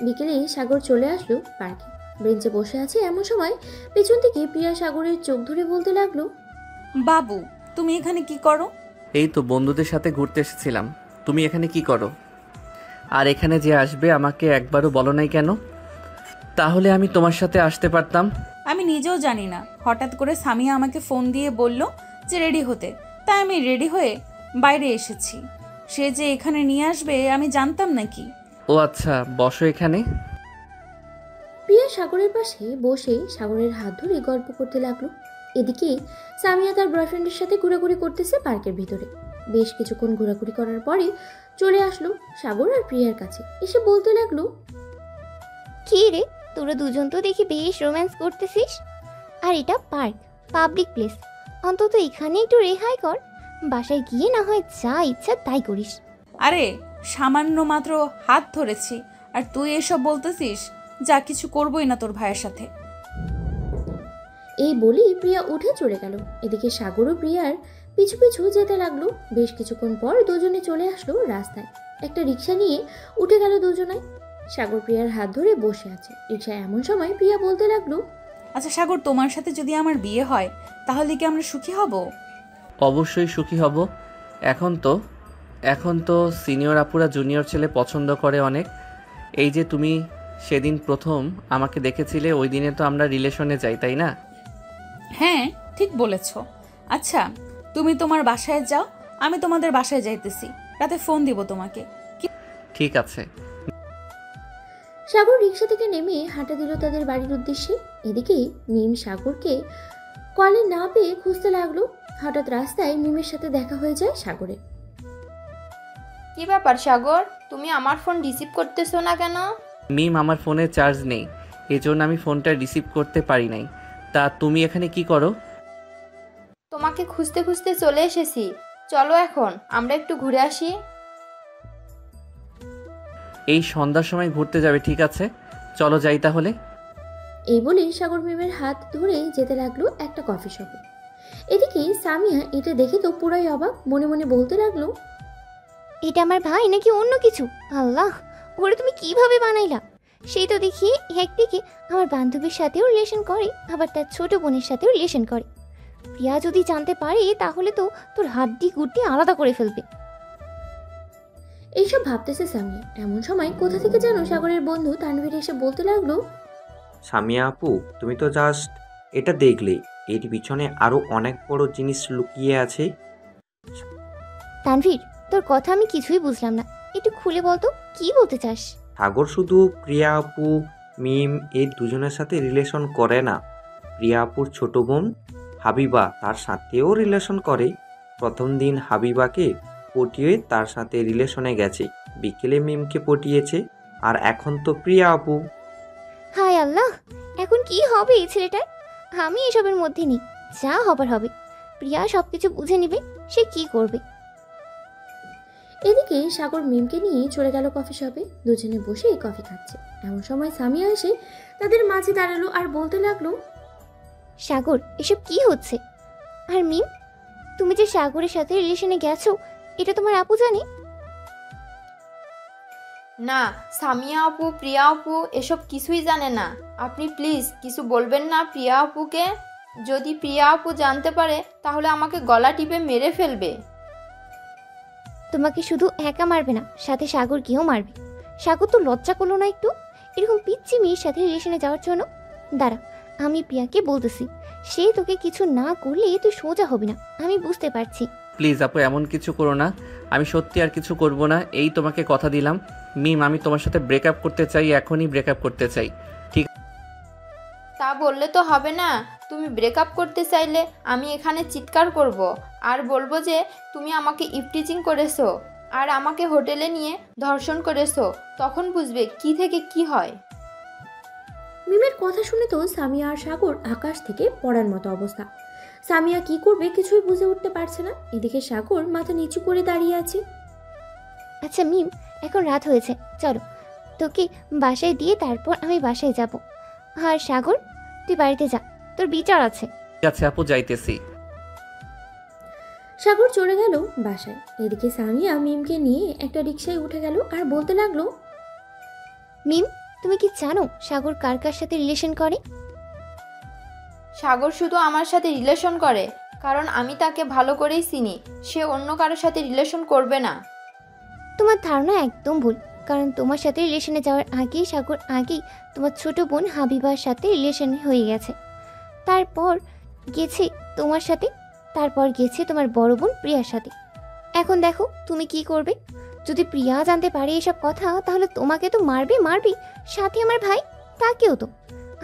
Speaker 3: বিকেলে সাগর চলে আসলো পার্কে। বেঞ্চে বসে আছে, এমন সময় পেছন থেকে প্রিয়া সাগরের চোখ ধরে বলতে লাগলো,
Speaker 11: বাবু তুমি এখানে কি করো?
Speaker 1: এই তো বন্ধুদের সাথে ঘুরতে এসেছিলাম। তুমি এখানে কি করো? আর এখানে যে আসবে আমাকে একবারও বলো নাই কেন? তাহলে আমি তোমার সাথে আসতে পারতাম।
Speaker 11: আমি নিজেও জানি না, হঠাৎ করে সামিয়া আমাকে ফোন দিয়ে বলল যে রেডি হতে, তাই আমি রেডি হয়ে বাইরে এসেছি। সে যে এখানে নিয়ে আসবে আমি জানতাম নাকি?
Speaker 1: ও আচ্ছা, বসো এখানে।
Speaker 3: প্রিয়া সাগরের পাশে বসে সাগরের হাত ধরে গল্প করতে লাগলো। এদিকে সামিয়া তার বয়ফ্রেন্ডের সাথে ঘোরাঘুরি করতেছে পার্কের ভিতরে। বেশ কিছুক্ষণ ঘোরাঘুরি করার পরে চলে আসলো সাগর আর প্রিয়ার কাছে। এসে বলতে লাগলো,
Speaker 8: কি রে, তোরা দুজন তো দেখি বেশ রোম্যান্স করতেছিস। আর এটা পার্ক, পাবলিক প্লেস, অন্তত এখানে একটু রেহাই কর। বাসায় গিয়ে না হয় যা ইচ্ছা তাই করিস।
Speaker 11: আরে সামান্য মাত্র হাত ধরেছি, আর তুই এসব বলতেছিস? যা, কিছু করবই না তোর ভাইয়ের সাথে।
Speaker 3: এই বলেই প্রিয়া উঠে চলে গেল। এদিকে সাগরও প্রিয়ার পিছু পিছু যেতে লাগলো। বেশ কিছুক্ষণ পর দুজনে চলে আসলো রাস্তায়। একটা রিক্সা নিয়ে উঠে গেল দুজনাই। সাগর প্রিয়ার হাত ধরে বসে আছে রিক্সায়। এমন সময় প্রিয়া বলতে লাগলো,
Speaker 11: আচ্ছা সাগর, তোমার সাথে যদি আমার বিয়ে হয় তাহলে কি আমরা সুখী হব?
Speaker 1: অবশ্যই সুখী হব। এখন তো সিনিয়র আপুরা জুনিয়র ছেলে পছন্দ করে অনেক। এই যে তুমি সেদিন প্রথম আমাকে দেখেছিলে, ওই দিনে তো আমরা রিলেশনে যাই, তাই না?
Speaker 11: হ্যাঁ ঠিক বলেছ। আচ্ছা তুমি তোমার বাসায় যাও, আমি তোমাদের বাসায় যাইতেছি, রাতে ফোন দিব তোমাকে।
Speaker 1: ঠিক আছে।
Speaker 3: সাগর রিক্সা থেকে নেমে হাঁটা দিল তাদের বাড়ির উদ্দেশ্যে। এদিকে মিম সাগরকে কলে না পেয়ে খুঁজতে লাগলো। হঠাৎ রাস্তায় মিমের সাথে দেখা হয়ে যায় সাগরের।
Speaker 5: কি ব্যাপার সাগর, তুমি আমার ফোন রিসিভ করতেছো না কেন?
Speaker 1: মিম, আমার ফোনে চার্জ নেই, এজন্য আমি ফোনটা রিসিভ করতে পারি নাই। তা তুমি এখানে কি করো?
Speaker 5: তোমাকে খুঁজতে খুঁজতে চলে এসেছি। চলো এখন আমরা একটু ঘুরে আসি।
Speaker 1: এই সন্ধ্যার সময় ঘুরতে যাবে? ঠিক আছে, চলো যাই তাহলে।
Speaker 3: এই বলে সাগর মিমের হাত ধরে যেতে লাগলো একটা কফি শপে। এদিকে সামিয়া এটা দেখে তো পুরাই অবাক। মনে মনে বলতে লাগলো,
Speaker 8: এটা আমার ভাই নাকি অন্য কিছু? আল্লাহ, ওরে তুমি কিভাবে বানাইলা? সেই তো দেখি একদিকে আমার বান্ধবীর সাথেও রিলেশন করে, আবার তার ছোট বোনের সাথেও রিলেশন করে। প্রিয়া যদি জানতে পারে তাহলে তো তোর হাড্ডি গুড্ডি আলাদা করে ফেলবে।
Speaker 3: এইসব ভাবতেছে সামিয়া। এমন সময় কোথা থেকে যেন সাগরের বন্ধু তানভীর এসে বলতে লাগলো,
Speaker 6: সামিয়া আপু, তুমি তো জাস্ট এটা দেখলে, এর পিছনে আরও অনেক বড় জিনিস লুকিয়ে আছে।
Speaker 8: তানভীর, তোর কথা আমি কিছুই বুঝলাম না, একটু খুলে বলতো কি বলতে চাস?
Speaker 6: সাগর শুধু প্রিয়া আপু, মিম এই দুজনের সাথে রিলেশন করে না, প্রিয়া আপুর ছোট বোন হাবিবা তার সাথেও রিলেশন করে। প্রথম দিন হাবিবাকে পটিয়ে তার সাথে রিলেশনে গেছে, বিকেলে মিমকে পটিয়েছে, আর এখন তো প্রিয়া আপু।
Speaker 8: হায় আল্লাহ, এখন কি হবে এই ছেলেটার? আমি এসবের মধ্যে নেই, যা হবার হবে। প্রিয়া সবকিছু বুঝে নিবে, সে কি করবে।
Speaker 3: এদিকে সাগর মিমকে নিয়ে চলে গেল কফি শপে। দুজনে বসে কফি খাচ্ছে। এমন সময় সামিয়া এসে তাদের মাঝে দাঁড়ালো আর বলতে লাগলো,
Speaker 8: সাগর, এসব কি হচ্ছে? আর মিম, তুমি যে সাগরের সাথে রিলেশনে গেছো, এটা তোমার আপু জানে?
Speaker 5: না, সামিয়া আপু, প্রিয়া আপু এসব কিছুই জানে না। আপনি প্লিজ কিছু বলবেন না প্রিয়া আপুকে। যদি প্রিয়া আপু জানতে পারে তাহলে আমাকে গলা টিপে মেরে ফেলবে।
Speaker 8: তোমাকে শুধু একা মারবে না, সাথে সাগরকেও মারবে। সাগর তো লজ্জা করলো না একটু, এরকম পিচ্ছি মেয়ের সাথে রিলেশনে যাওয়ার জন্য? দাঁড়া, আমি প্রিয়াকে বলতেছি, সে তোকে কিছু না করলে তুই সোজা হবি না, আমি বুঝতে পারছি।
Speaker 1: প্লিজ আপু, এমন কিছু করো না, আমি সত্যি আর কিছু করব না, এই তোমাকে কথা দিলাম। মিম, আমি তোমার সাথে ব্রেকআপ করতে চাই, এখনই ব্রেকআপ করতে চাই।
Speaker 5: তা বললে তো হবে না। তুমি ব্রেকআপ করতে চাইলে আমি এখানে চিৎকার করব আর বলবো যে তুমি আমাকে ইফটিজিং করেছো আর আমাকে হোটেলে নিয়ে ধর্ষণ করেছো। তখন বুঝবে কি থেকে কি হয়।
Speaker 3: মিমের কথা শুনে তো সামিয়া আর সাগর আকাশ থেকে পড়ার মতো অবস্থা। সামিয়া কি করবে কিছুই বুঝে উঠতে পারছে না। এদিকে সাগর মাথা নিচু করে দাঁড়িয়ে আছে।
Speaker 8: আচ্ছা মিম, এখন রাত হয়েছে, চলো তোকে বাসায় দিয়ে তারপর আমি বাসায় যাব। আর সাগর, তুই বাড়িতে যা, তোর বিচার আছে।
Speaker 1: ঠিক আছে আপু, যাইতেছি।
Speaker 3: সাগর চলে গেল বাসায়। এদিকে সামিয়া মিমকে নিয়ে একটা রিকশায় উঠে গেল আর বলতে লাগলো,
Speaker 8: মিম, তুমি কি জানো সাগর কার কার সাথে রিলেশন করে?
Speaker 5: সাগর শুধু আমার সাথে রিলেশন করে কারণ আমি তাকে ভালো করেই চিনি। সে অন্য কারোর সাথে রিলেশন করবে না।
Speaker 8: তোমার ধারণা একদম ভুল, কারণ তোমার সাথে রিলেশনে যাওয়ার আগেই সাগর আগেই তোমার ছোট বোন হাবিবার সাথে রিলেশন হয়ে গেছে। তারপর গেছে তোমার সাথে, তারপর গেছে তোমার বড় বোন প্রিয়ার সাথে। এখন দেখো তুমি কি করবে। যদি প্রিয়া জানতে পারে এসব কথা তাহলে তোমাকে তো মারবে, সাথে আমার ভাই, তাকেও তো।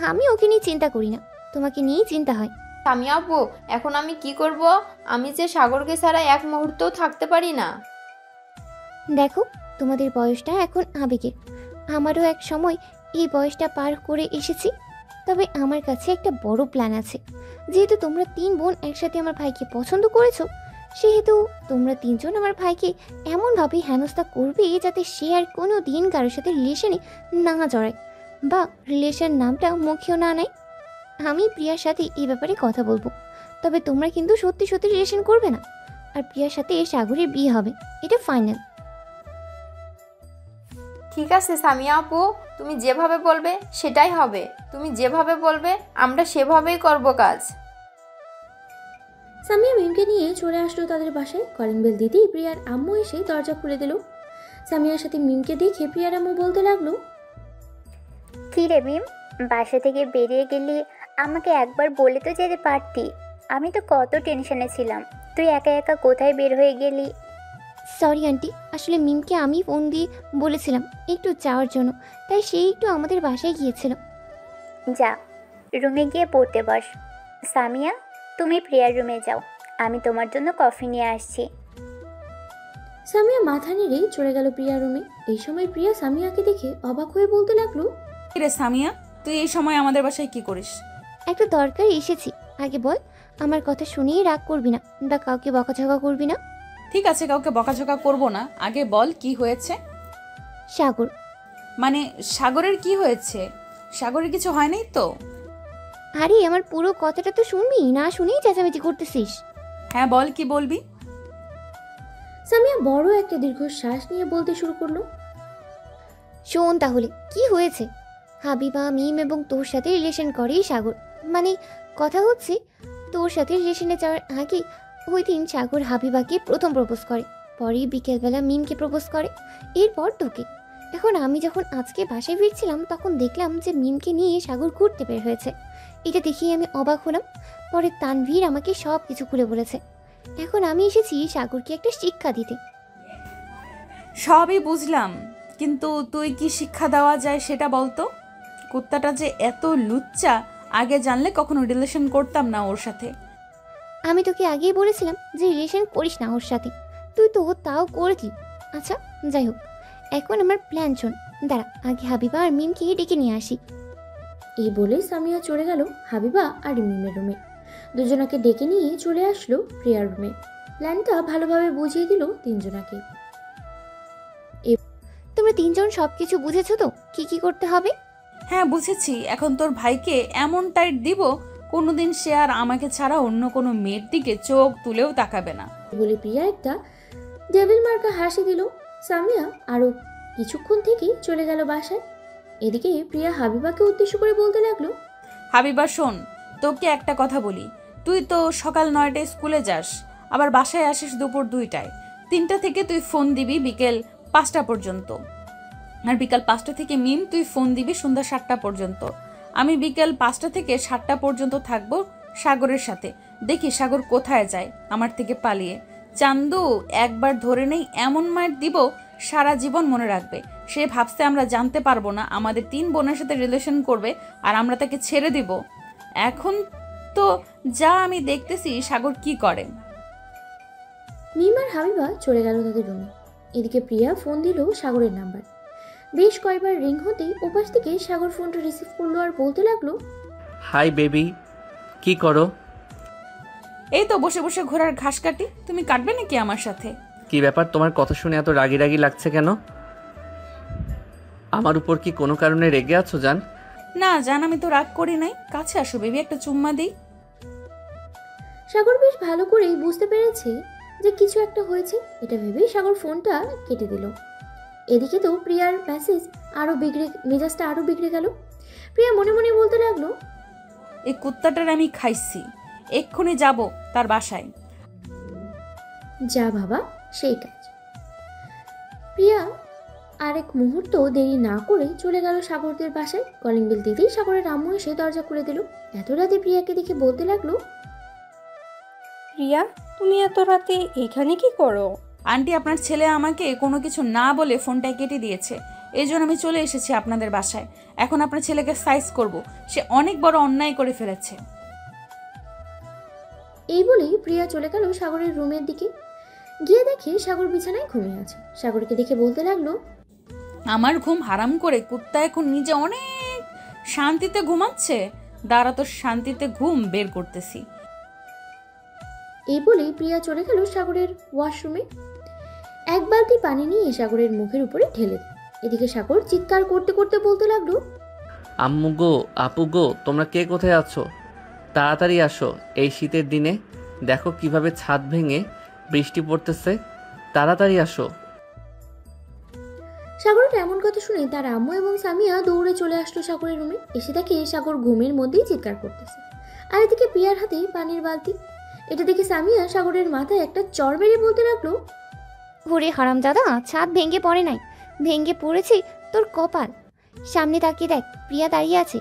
Speaker 8: আমি ওকে নিয়ে চিন্তা করি না, তোমাকে নিয়েই চিন্তা হয়।
Speaker 5: সামিয়া আপু, এখন আমি কি করব? আমি যে সাগরকে ছাড়া এক মুহূর্তও থাকতে পারি না।
Speaker 8: দেখো, তোমাদের বয়সটা এখন আবেগের, আমারও এক সময় এই বয়সটা পার করে এসেছি। তবে আমার কাছে একটা বড় প্ল্যান আছে। যেহেতু তোমরা 3 বোন একসাথে আমার ভাইকে পছন্দ করেছো, সেহেতু তোমরা 3 জন আমার ভাইকে এমনভাবে হেনস্থা করবে যাতে সে আর কোনো দিন কারোর সাথে রিলেশনে না জড়ায় বা রিলেশন নামটা মুখেও না নেয়। আমি প্রিয়ার সাথে এই ব্যাপারে কথা বলবো, তবে তোমরা কিন্তু সত্যি সত্যি রিলেশন করবে না। আর প্রিয়ার সাথে সাগরের বিয়ে হবে, এটা ফাইনাল।
Speaker 5: ঠিক আছে সামিয়া আপু, তুমি যেভাবে বলবে সেটাই হবে। তুমি যেভাবে বলবে আমরা সেভাবেই করব কাজ।
Speaker 3: সামিয়া মিমকে নিয়ে চলে আসলো তাদের বাসায়। কলিং বেল দিতেই প্রিয়ার আম্মু এসে দরজা খুলে দিল। সামিয়ার সাথে মিমকে দেখে প্রিয়ার আম্মু বলতে লাগলো,
Speaker 12: কী রে মিম, বাসা থেকে বেরিয়ে গেলি, আমাকে একবার বলে তো যেতে পারতি। আমি তো কত টেনশনে ছিলাম, তুই একা একা কোথায় বের হয়ে গেলি?
Speaker 8: সরি আন্টি, আসলে মিমকে আমি ফোন দিয়ে বলেছিলাম একটু যাওয়ার জন্য, তাই সেই একটু আমাদের বাসায় গিয়েছিল।
Speaker 12: যা, রুমে গিয়ে পড়তে বস। সামিয়া, তুমি প্রিয়ার রুমে যাও, আমি তোমার জন্য কফি নিয়ে আসছি।
Speaker 3: সামিয়া মাথা নেড়ে চলে গেল প্রিয়ার রুমে। এই সময় প্রিয়া সামিয়াকে দেখে অবাক হয়ে বলতে লাগলো,
Speaker 11: রে সামিয়া, তুই এই সময় আমাদের বাসায় কি করিস?
Speaker 8: একটা দরকার এসেছি, আগে বল। আমার কথা শুনেই রাগ করবি না বা কাউকে বকাঝকা করবি না।
Speaker 11: ঠিক আছে, কাউকে বকাঝকা করব না, আগে বল কি হয়েছে।
Speaker 8: সাগর,
Speaker 11: মানে সাগরের কি হয়েছে? সাগরের কিছু হয় নাই তো?
Speaker 8: আরে আমার পুরো কথাটা তো শুনবি, না শুনেই চেঁচামেচি করতেছিস।
Speaker 11: হ্যাঁ বল, কি বলবি?
Speaker 3: সামিয়া বড় একটা দীর্ঘশ্বাস নিয়ে বলতে শুরু করলো।
Speaker 8: শোন তাহলে কি হয়েছে। হাবিবা মিম এবং তোর সাথে রিলেশন করে সাগর। মানে কথা হচ্ছে তোর সাথে রিলেশনে যাওয়ার আগে ওই দিন সাগর হাবিবাকে প্রথম প্রপোজ করে, পরে বিকেলবেলা মিমকে প্রপোজ করে, এরপর তোকে। এখন আমি যখন আজকে বাসায় ফিরছিলাম তখন দেখলাম যে মিমকে নিয়ে সাগর ঘুরতে বের হয়েছে। এটা দেখেই আমি অবাক হলাম। পরে তানভীর আমাকে সব কিছু খুলে বলেছে। এখন আমি এসেছি সাগরকে একটা শিক্ষা দিতে।
Speaker 11: সবই বুঝলাম, কিন্তু তুই কি শিক্ষা দেওয়া যায় সেটা বলতো। কুত্তাটা যে এত লুচ্চা, আগে জানলে কখনো রিলেশন করতাম না ওর সাথে।
Speaker 8: আমি তোকে আগেই বলেছিলাম যে রিলেশন করিস না ওর সাথে, তুই তো তাও করলি। আচ্ছা যাই হোক, এখন আমার প্ল্যান শোন। দাঁড়া, আগে হাবিবা আর মিমকে ডেকে নিয়ে আসি।
Speaker 3: এই বলে সামিয়া চলে গেল হাবিবা আর মিমের রুমে। দুজনাকে ডেকে নিয়ে চলে আসলো প্রিয়ার রুমে। প্ল্যানটা ভালোভাবে বুঝিয়ে দিল তিনজনাকে।
Speaker 8: তোমরা তিনজন সবকিছু বুঝেছো তো কি কি করতে হবে?
Speaker 11: হ্যাঁ বুঝেছি। এখন তোর ভাইকে এমন টাইট দিব কোনোদিন সে আর আমাকে ছাড়া অন্য কোনো মেয়ের দিকে চোখ তুলেও তাকাবে না
Speaker 3: বলে প্রিয়া একটা ডেভিল মার্কা হাসি দিল। সামিয়া আরো কিছুক্ষণ থেকেই চলে গেল বাসায়। এদিকে প্রিয়া হাবিবাকে উদ্দেশ্য করে বলতে লাগলো,
Speaker 11: হাবিবা শোন, তোকে একটা কথা বলি। তুই তো সকাল 9টায় স্কুলে যাস, আবার বাসায় আসিস দুপুর 2টায়। 3টা থেকে তুই ফোন দিবি বিকেল 5টা পর্যন্ত, আর বিকাল 5টা থেকে মিম তুই ফোন দিবি সন্ধ্যা 7টা পর্যন্ত। আমি বিকেল 5টা থেকে 7টা পর্যন্ত থাকবো সাগরের সাথে। দেখি সাগর কোথায় যায় আমার থেকে পালিয়ে। চান্দু একবার ধরে নেই এমন মায়ের দিব সারা জীবন মনে রাখবে। সে ভাবছে আমরা জানতে পারবো না আমাদের 3 বোনের সাথে রিলেশন করবে আর আমরা তাকে ছেড়ে দিব। এখন তো যা আমি দেখতেছি সাগর কি করে।
Speaker 3: মিম আর হাবিবা চলে গেল তাদের রুমে। এদিকে প্রিয়া ফোন দিল সাগরের নাম্বার। বেশ কয়েকবার রিং হতেই ওপাশ থেকে সাগর ফোনটা রিসিভ করলো আর বলতে লাগলো,
Speaker 1: হাই বেবি, কি করো?
Speaker 11: এই তো বসে বসে ঘোড়ার ঘাস কাটি। তুমি কাটবে নাকি আমার সাথে?
Speaker 1: কি ব্যাপার, তোমার কথা শুনে এত রাগি রাগি লাগছে কেন? আমার উপর কি কোনো কারণে রেগে আছো জান?
Speaker 11: না জান, আমি তো রাগ করি নাই। কাছে আসো বেবি, একটা চুম্মা দিই।
Speaker 3: সাগর বেশ ভালো করেই বুঝতে পেরেছে যে কিছু একটা হয়েছে। এটা ভেবেই সাগর ফোনটা কেটে দিল। এদিকে তো প্রিয়ার মেজাজটা আরো বিগড়ে গেল। প্রিয়া মনে মনে বলতে লাগলো,
Speaker 11: এই কুত্তাটার আমি খাইছি, এক্ষুনি যাব তার বাসায়।
Speaker 3: যা বাবা সেই কাজ। প্রিয়া আরেক মুহূর্ত দেরি না করে চলে গেল সাগরদের বাসায়। কলিং বেল দিতেই সাগরের আম্মু এসে দরজা খুলে দিল। এত রাতে প্রিয়াকে দেখে বলতে লাগলো,
Speaker 4: প্রিয়া তুমি এত রাতে এখানে কি করো?
Speaker 11: আন্টি আপনার ছেলে আমাকে কোনো কিছু না বলে ফোনটা কেটে দিয়েছে, এই জন্য আমি চলে এসেছি আপনাদের বাসায়। এখন আপনার ছেলেকে সাইজ করব, সে অনেক বড় অন্যায় করে ফেলেছে।
Speaker 3: এই বলেই প্রিয়া চলে গেল সাগরের রুমের দিকে। গিয়ে দেখে সাগর বিছানায় ঘুমিয়ে আছে। সাগরকে দেখে বলতে লাগলো,
Speaker 11: আমার ঘুম হারাম করে কুত্তা এখন নিজে অনেক শান্তিতে ঘুমাচ্ছে। দাঁড়া তো শান্তিতে ঘুম বের করতেছি।
Speaker 3: এই বলেই প্রিয়া চলে গেল সাগরের ওয়াশরুমে। এক বালতি পানি নিয়ে সাগরের মুখের উপরে ঢেলে দেয়। এদিকে সাগর চিৎকার করতে করতে বলতে লাগলো,
Speaker 1: আম্মু গো, আপু গো, তোমরা কে কোথায় আছো? তাড়াতাড়ি আসো। এই শীতের দিনে দেখো কিভাবে ছাদ ভেঙে বৃষ্টি পড়তেছে, তাড়াতাড়ি আসো।
Speaker 3: সাগরের এমন কথা শুনে তার আম্মু এবং সামিয়া দৌড়ে চলে আসলো সাগরের রুমে। এসে দেখে সাগর ঘুমের মধ্যেই চিৎকার করতেছে, আর এদিকে প্রিয়ার হাতে পানির বালতি। এটা দেখে সামিয়া সাগরের মাথায় একটা চড় মেরে বলতে লাগলো,
Speaker 8: ওরে হারামজাদা, ছাদ ভেঙে পড়ে নাই, ভেঙে পড়েছে তোর কপাল। সামনে তাকিয়ে দেখ, প্রিয়া দাঁড়িয়ে আছে।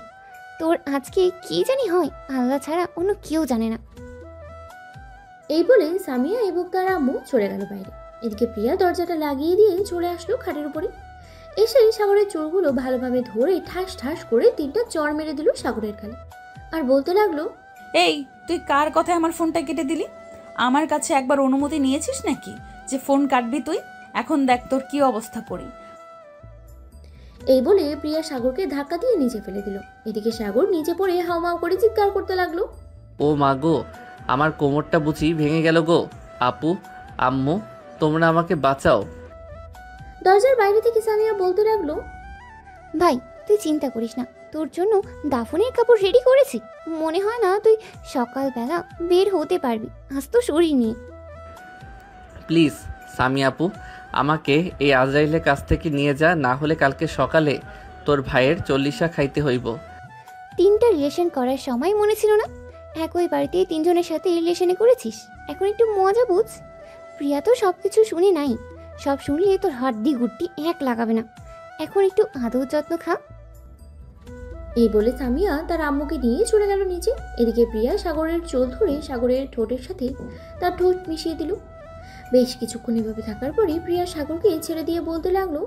Speaker 8: তোর আজকে কি জানি হয়, আল্লাহ ছাড়া অন্য কেউ জানে না।
Speaker 3: এই বলে সামিয়া এবং তার আম্মু চলে গেল বাইরে। এদিকে প্রিয়া দরজাটা লাগিয়ে দিয়ে চলে আসলো খাটের উপরে। এসে সাগরের চোরগুলো ভালোভাবে ধরে ঠাস ঠাস করে 3টা চড় মেরে দিল সাগরের গালে, আর বলতে লাগলো,
Speaker 11: এই তুই কার কথায় আমার ফোনটা কেটে দিলি? আমার কাছে একবার অনুমতি নিয়েছিস নাকি যে ফোন কাটবি তুই? এখন দেখ তোর কি অবস্থা করি।
Speaker 3: এই বলে প্রিয়া সাগরকে ধাক্কা দিয়ে নিচে ফেলে দিল। এদিকে সাগর নিচে পড়ে হাউমাউ করে চিৎকার করতে লাগলো,
Speaker 1: ও মা গো, আমার কোমরটা বুঝি ভেঙে গেল গো। আপু, আম্মু, তোমরা আমাকে বাঁচাও।
Speaker 3: দরজার বাইরে থেকে সামিয়া বলতে লাগলো,
Speaker 8: ভাই তুই চিন্তা করিস না, তোর জন্য দাফনের কাপড় রেডি করেছি। মনে হয় না তুই সকালবেলা বের হতে পারবি, আজ তো শরীর নিয়ে।
Speaker 1: প্লিজ সামি আপু, আমাকে এই আজরাইলের কাছ থেকে নিয়ে যা, না হলে কালকে সকালে তোর ভাইয়ের 40 খাইতে হইব।
Speaker 8: 3টা রিলেশন করার সময় মনে ছিল না? একই বাড়িতে 3জনের সাথে রিলেশনে করেছিস, এখন একটু মজা বুঝ। প্রিয়া তো সব কিছু শুনে নাই, সব শুনলে তোর হাড্ডি গুড্ডি এক লাগাবে না। এখন একটু আদর যত্ন খা।
Speaker 3: এই বলে সামিয়া তার আম্মুকে নিয়ে চলে গেল নিচে। এদিকে প্রিয়া সাগরের চোল ধরে সাগরের ঠোঁটের সাথে তার ঠোঁট মিশিয়ে দিল। বেশ কিছুক্ষণ এভাবে থাকার পরে প্রিয়া সাগরকে ছেড়ে দিয়ে বলতে লাগলো,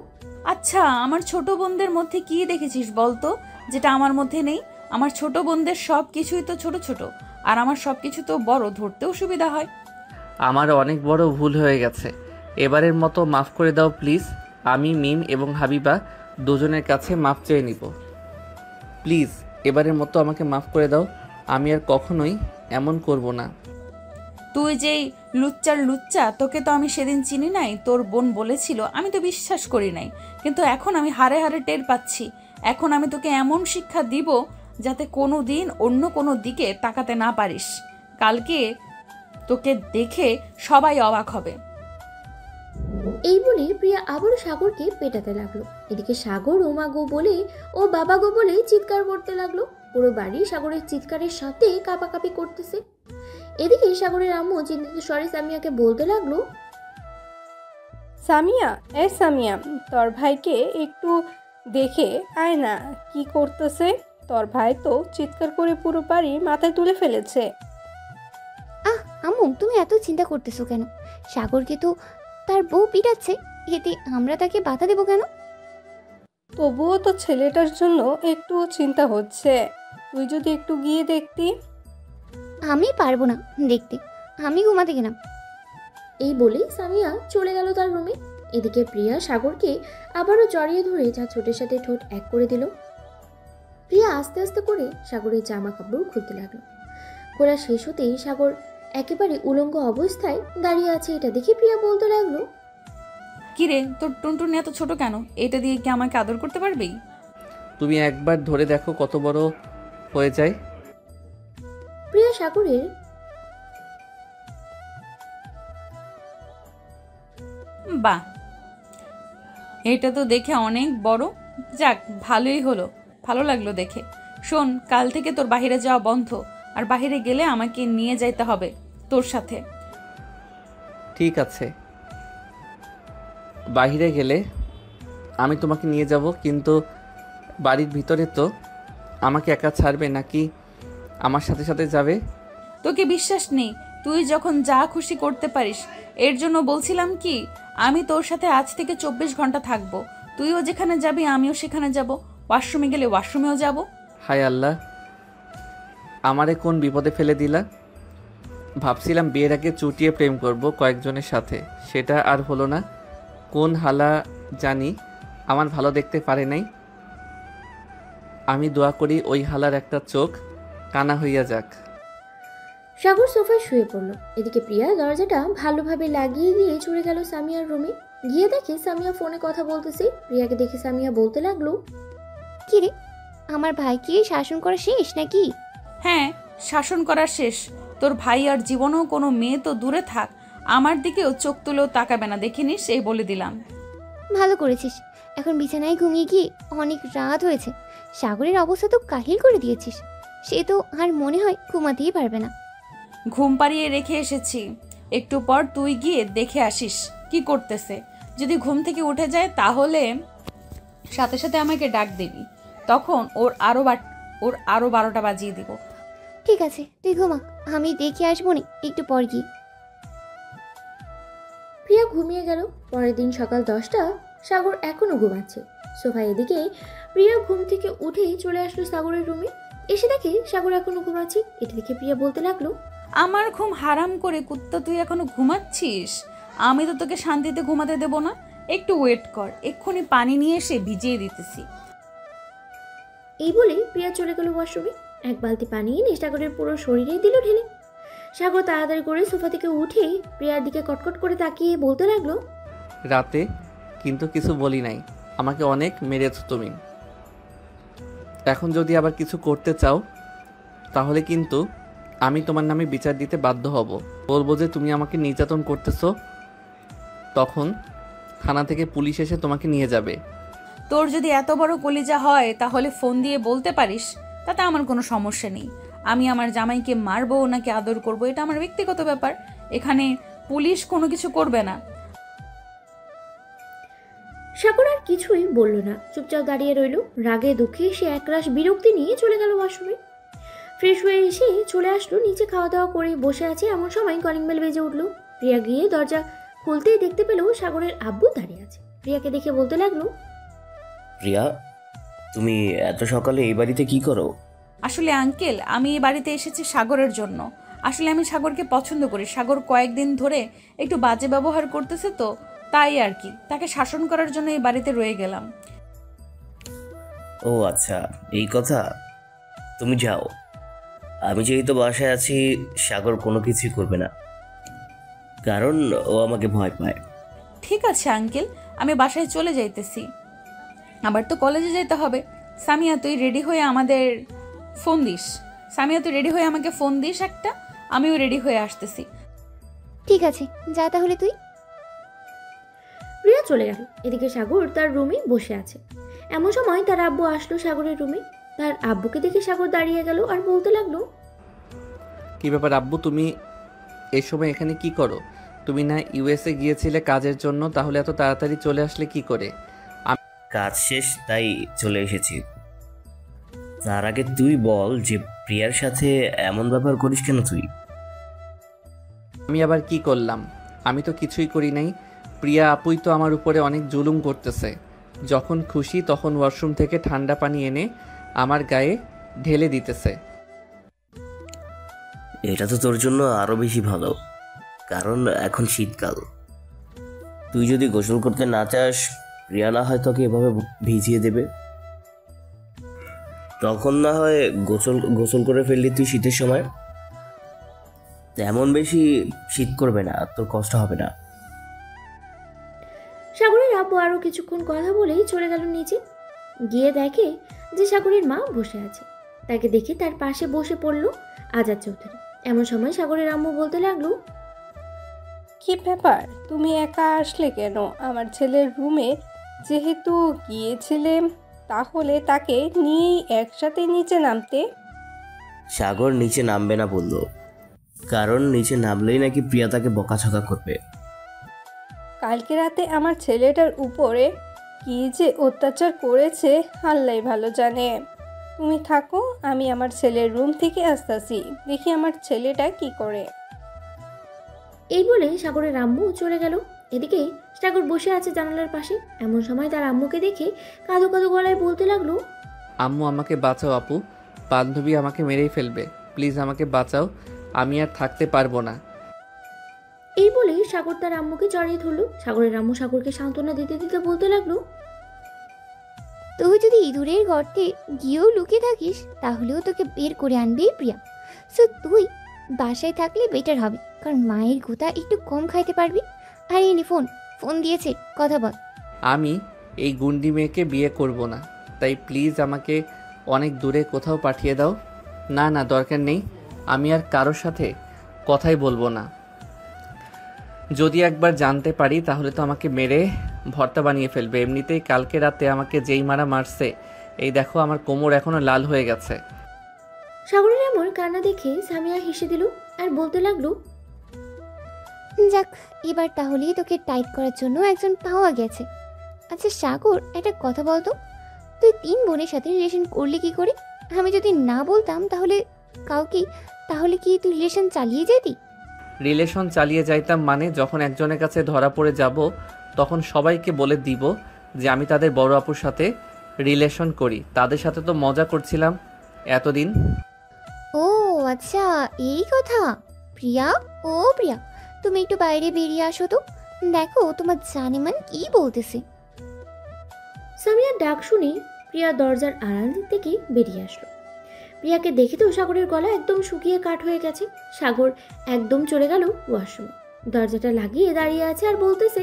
Speaker 11: আচ্ছা, আমার ছোট বোনদের মধ্যে কি দেখেছিস বলতো, যেটা আমার মধ্যে নেই? আমার ছোট বোনদের সব কিছুই তো ছোট ছোট, আর আমার সব কিছু তো বড়, ধরতেও সুবিধা হয়।
Speaker 1: আমার অনেক বড় ভুল হয়ে গেছে, এবারের মতো মাফ করে দাও প্লিজ। আমি, মিম এবং হাবিবা দুজনের কাছে মাফ চেয়ে নিব। প্লিজ এবারের মতো আমাকে মাফ করে দাও, আমি আর কখনোই এমন করব না।
Speaker 11: তুই যেই লুচ্চার লুচ্চা, তোকে তো আমি সেদিন চিনি নাই। তোর বোন বলেছিল, আমি তো বিশ্বাস করি নাই, কিন্তু এখন আমি হারে হারে টের পাচ্ছি। এখন আমি তোকে এমন শিক্ষা দিব যাতে কোনো দিন অন্য কোনো দিকে তাকাতে না পারিস। কালকে তোকে দেখে সবাই অবাক হবে।
Speaker 3: এই বলে প্রিয়া আবারও সাগরকে পেটাতে লাগলো। এদিকে সাগর ও মা গো বলে ও বাবা গো বলে চিৎকার করতে লাগলো। পুরো বাড়ি সাগরের চিৎকারের সাথে কাঁপাকাঁপি করতেছে। এদিকে সাগরের আম্মু চিন্তিত স্বরে সামিয়াকে বলতে লাগলো,
Speaker 4: সামিয়া, সামিয়া, তোর ভাইকে একটু দেখে আয় না, কি করতেছে। তোর ভাই তো চিৎকার করে পুরো বাড়ি মাথায় তুলে ফেলেছে।
Speaker 8: আম্মু, তুমি এত চিন্তা করতেছো কেন? সাগরকে তো তার বউ পিটাচ্ছে, এতে আমরা তাকে বাধা দেবো কেন?
Speaker 4: তবুও তো ছেলেটার জন্য একটু চিন্তা হচ্ছে। তুই যদি একটু গিয়ে দেখতি।
Speaker 8: আমি পারবো না দেখতে, আমি ঘুমাতে গেলাম।
Speaker 3: এই বলে সামিয়া চলে গেল তার রুমে। এদিকে প্রিয়া সাগরকে আবারও জড়িয়ে ধরে যা ঠোঁটের সাথে ঠোঁট এক করে দিল। প্রিয়া আস্তে আস্তে করে সাগরের জামা কাপড় খুলতে লাগলো। খোলা শেষ হতেই সাগর একেবারে উলঙ্গ অবস্থায় দাঁড়িয়ে আছে। এটা দেখে প্রিয়া বলতে লাগলো,
Speaker 11: কিরে, তোর টুনটুনি এত ছোট কেন? এটা দিয়ে কি আমাকে আদর করতে পারবি?
Speaker 1: তুমি একবার ধরে দেখো কত বড় হয়ে যায়।
Speaker 3: প্রিয়া সাগরের
Speaker 11: বাহ, এটা তো দেখে অনেক বড়। যাক, ভালোই হলো, ভালো লাগলো দেখে। শোন, কাল থেকে তোর বাইরে যাওয়া বন্ধ, আর বাইরে গেলে আমাকে নিয়ে যাইতে হবে তোর সাথে।
Speaker 1: ঠিক আছে, বাইরে গেলে আমি তোমাকে নিয়ে যাব, কিন্তু বাড়ির ভিতরে তো আমাকে একা ছাড়বে নাকি আমার সাথে সাথে যাবে?
Speaker 11: তোকে বিশ্বাস নেই, তুই যখন যা খুশি করতে পারিস। এর জন্য বলছিলাম কি, আমি তোর সাথে আজ থেকে 24 ঘন্টা থাকবো। তুইও যেখানে যাবি আমিও সেখানে যাব, ওয়াশরুমে গেলে ওয়াশরুমেও যাব।
Speaker 1: হায় আল্লাহ, আমারে কোন বিপদে ফেলে দিলা। ভাবছিলাম বিয়ের আগে চুটিয়ে প্রেম করব কয়েকজনের সাথে, সেটা আর হলো না। কোন হালা জানি আমার ভালো দেখতে পারে নাই। আমি দোয়া করি ওই হালার একটা চোখ কানা হইয়া যাক।
Speaker 3: সাগর সোফায় শুয়ে পড়ল। এদিকে প্রিয়া দরজাটা ভালোভাবে লাগিয়ে দিয়ে চলে গেল সামিয়ার রুমে। গিয়ে দেখে সামিয়া ফোনে কথা বলতেছে। প্রিয়াকে দেখে সামিয়া বলতে লাগলো,
Speaker 8: কি রে, আমার ভাই কি শাসন করা শেষ নাকি?
Speaker 11: হ্যাঁ, শাসন করা শেষ। তোর ভাই আর জীবনেও কোনো মেয়ে তো দূরে থাক, আমার দিকেও চোখ তুলেও তাকাবে না, দেখিনিস, এই বলে দিলাম।
Speaker 8: ভালো করেছিস, এখন বিছানায় ঘুমিয়ে গিয়ে অনেক রাত হয়েছে। সাগরের অবস্থা তো কাহিল করে দিয়েছিস, সে তো আর মনে হয় ঘুমাতেই পারবে না।
Speaker 11: ঘুম পাড়িয়ে রেখে এসেছি, একটু পর তুই গিয়ে দেখে আসিস কি করতেছে। যদি ঘুম থেকে উঠে যায় তাহলে সাথে সাথে আমাকে ডাক দিবি, তখন ওর আরো 12টা বাজিয়ে দিব।
Speaker 8: ঠিক আছে, তুই ঘুমা, আমি দেখে আসবো নি একটু পর গিয়ে।
Speaker 3: প্রিয়া ঘুমিয়ে গেল। পরের দিন সকাল 10টা, সাগর এখনো ঘুমাচ্ছে সোফায়। এদিকে প্রিয়া ঘুম থেকে উঠেই চলে আসলো সাগরের রুমে। এসে দেখে সাগর এখনো ঘুমাচ্ছে। এটা দেখে প্রিয়া বলতে লাগলো,
Speaker 11: আমার ঘুম হারাম করে কুত্তা, তুই এখনো ঘুমাচ্ছিস? আমি তো তোকে শান্তিতে ঘুমাতে দেব না, একটু ওয়েট কর, এক্ষুনি পানি নিয়ে এসে ভিজিয়ে দিতেছি।
Speaker 3: এই বলে প্রিয়া চলে গেল ওয়াশরুমে। এক বালতি পানি এনে সাগরের পুরো শরীরে দিল ঢেলে। সাগর তাড়াতাড়ি করে সোফা থেকে উঠে প্রিয়ার দিকে কটকট করে তাকিয়ে বলতে লাগলো,
Speaker 1: রাতে কিন্তু কিছু বলি নাই, আমাকে অনেক মেরেছ তুমি। এখন যদি আবার কিছু করতে চাও তাহলে কিন্তু আমি তোমার নামে বিচার দিতে বাধ্য হব। বলবো যে তুমি আমাকে নির্যাতন করতেছো। তখন থানা থেকে পুলিশ এসে তোমাকে নিয়ে যাবে।
Speaker 11: তোর যদি এত বড় কলিজা হয় তাহলে ফোন দিয়ে বলতে পারিস, তাতে আমার কোনো সমস্যা নেই। আমি আমার জামাইকে মারবো নাকি আদর করব এটা আমার ব্যক্তিগত ব্যাপার, এখানে পুলিশ কোনো কিছু করবে না।
Speaker 3: সাগর আর কিছুই বলল না, চুপচাপ দাঁড়িয়ে রইল। রাগে দুঃখে সে একরাশ বিরক্তি নিয়ে চলে গেল ওয়াশরুমে। ফ্রেশ হয়ে এসে চলে আসলো নিচে, খাওয়া দাওয়া করে বসে আছে। এমন সময় কলিং বেল বেজে উঠলো। প্রিয়া গিয়ে দরজা খুলতেই দেখতে পেল সাগরের আব্বু দাঁড়িয়ে আছে। প্রিয়াকে দেখে বলতে লাগলো,
Speaker 13: প্রিয়া, তুমি এত সকালে এই বাড়িতে কি করো?
Speaker 11: আসলে আঙ্কেল, আমি এই বাড়িতে এসেছি সাগরের জন্য। আসলে আমি সাগরকে পছন্দ করি। সাগর কয়েকদিন ধরে একটু বাজে ব্যবহার করতেছে, তো তাই আর কি, তাকে শাসন করার জন্য এই বাড়িতে রয়ে গেলাম।
Speaker 13: ও আচ্ছা, এই কথা। তুমি যাও, আমি যেহেতু বাসায় আছি, সাগর কোনো কিছুই করবে না, কারণ ও আমাকে ভয় পায়।
Speaker 11: ঠিক আছে আঙ্কেল, আমি বাসায় চলে যাইতেছি, আবার তো কলেজে যেতে হবে। সামিয়া, তুই রেডি হয়ে আমাদের ফোন দিস। সামিয়া, তুই রেডি হয়ে আমাকে ফোন দিস একটা, আমিও রেডি হয়ে আসতেছি।
Speaker 8: ঠিক আছে, যা তাহলে তুই।
Speaker 3: প্রিয়া চলে গেল। এদিকে সাগর তার রুমে বসে আছে। এমন সময় তার আব্বু আসলো সাগরের রুমে। তার আব্বুকে দেখে সাগর দাঁড়িয়ে গেল আর বলতে লাগলো,
Speaker 1: কি ব্যাপার আব্বু, তুমি এই সময় এখানে কি করো? তুমি না ইউএসএ গিয়েছিলে কাজের জন্য, তাহলে এত তাড়াতাড়ি চলে আসলে কি করে?
Speaker 13: কাজ শেষ তাই চলে এসেছি। তার আগে তুই বল যে প্রিয়ার সাথে এমন ব্যবহার করিস কেন তুই?
Speaker 1: আমি আবার কি করলাম? আমি তো কিছুই করি নাই। প্রিয়া আপুই তো আমার উপরে অনেক জুলুম করতেছে। যখন খুশি তখন ওয়াশরুম থেকে ঠান্ডা পানি এনে আমার গায়ে ঢেলে দিতেছে।
Speaker 13: এটা তো তোর জন্য আরো বেশি ভালো, কারণ এখন শীতকাল। তুই যদি গোসল করতে না চাস, প্রিয়া না হয় তোকে এভাবে ভিজিয়ে দেবে। তখন না হয় গোসল করে ফেললি তুই শীতের সময়। তেমন বেশি শীত করবে না, তোর কষ্ট হবে না।
Speaker 3: সাগরের আব্বু আরো কিছুক্ষণ কথা বলেই চলে গেল নিচে। গিয়ে দেখে যে সাগরের মা বসে আছে। তাকে দেখে তার পাশে বসে পড়লো আজাদ চৌধুরী। এমন সময় সাগরের আম্মু বলতে লাগলো,
Speaker 4: কি ব্যাপার, তুমি একা আসলে কেন আমার ছেলের রুমে? যেহেতু গিয়েছিলে তাহলে তাকে নিয়েই একসাথে নিচে নামতে।
Speaker 13: সাগর নিচে নামবে না বললো, কারণ নিচে নামলেই নাকি প্রিয়া তাকে বকাঝকা করবে।
Speaker 4: কালকে রাতে আমার ছেলেটার উপরে কি যে অত্যাচার করেছে আল্লাহই ভালো জানে। তুমি থাকো, আমি আমার ছেলের রুম থেকে আসতেছি, দেখি আমার ছেলেটা কি করে।
Speaker 3: এই বলে সাগরের আম্মু চলে গেল। এদিকে সাগর বসে আছে জানালার পাশে। এমন সময় তার আম্মুকে দেখে কাঁদো কাঁদো গলায় বলতে লাগলো,
Speaker 1: আম্মু আমাকে বাঁচাও আপু, বান্ধবী আমাকে মেরেই ফেলবে, প্লিজ আমাকে বাঁচাও, আমি আর থাকতে পারবো না।
Speaker 3: এই বলে সাগর তার আম্মুকে জড়িয়ে ধরলো। সাগরের আম্মু সাগরকে সান্ত্বনা দিতে দিতে বলতে লাগলো,
Speaker 8: তুই যদি ইঁদুরের গর্তে গিয়েও লুকিয়ে থাকিস তাহলেও তোকে বের করে আনবেই প্রিয়া। সো তুই বাসায় থাকলে বেটার হবে, কারণ মায়ের গোতা একটু কম খাইতে পারবি। আর এই ফোন দিয়েছে, কথা বল।
Speaker 1: আমি এই গুন্ডি মেয়েকে বিয়ে করব না, তাই প্লিজ আমাকে অনেক দূরে কোথাও পাঠিয়ে দাও। না না, দরকার নেই, আমি আর কারোর সাথে কথাই বলবো না। যদি একবার জানতে পারি তাহলে তো আমাকে মেরে ভর্তা বানিয়ে ফেলবে। এমনিতেই কালকে রাতে আমাকে যেই মারছে, এই দেখো আমার কোমর এখনো লাল হয়ে গেছে।
Speaker 3: সাগরের এমন কান্না দেখে সামিয়া হেসে দিল আর বলতে লাগলো,
Speaker 8: যাক, এবার তাহলেই তোকে টাইট করার জন্য একজন পাওয়া গেছে। আচ্ছা সাগর, একটা কথা বলতো, তুই 3 বোনের সাথে রিলেশন করলি কি করে? আমি যদি না বলতাম তাহলে কি তুই রিলেশন চালিয়ে যেতি?
Speaker 1: রিলেশন চালিয়ে যাইতাম মানে যখন একজনের কাছে ধরা পড়ে যাব তখন সবাইকে বলে দিব যে আমি তাদের বড় আপুর সাথে রিলেশন করি। তাদের সাথে তো মজা করছিলাম এতদিন।
Speaker 8: ও আচ্ছা, এই কথা। প্রিয়া, ও প্রিয়া, তুমি একটু বাইরে বেরিয়ে আসো তো, দেখো তোমার জানেমান কি বলতেছে।
Speaker 3: সামিয়ার ডাক শুনে প্রিয়া দরজার আড়াল থেকে বেরিয়ে আসলো। প্রিয়াকে দেখে তো সাগরের গলা একদম শুকিয়ে কাঠ হয়ে গেছে। সাগর একদম চলে গেল ওয়াশরুমে, দরজাটা লাগিয়ে দাঁড়িয়ে আছে আর বলতেছে,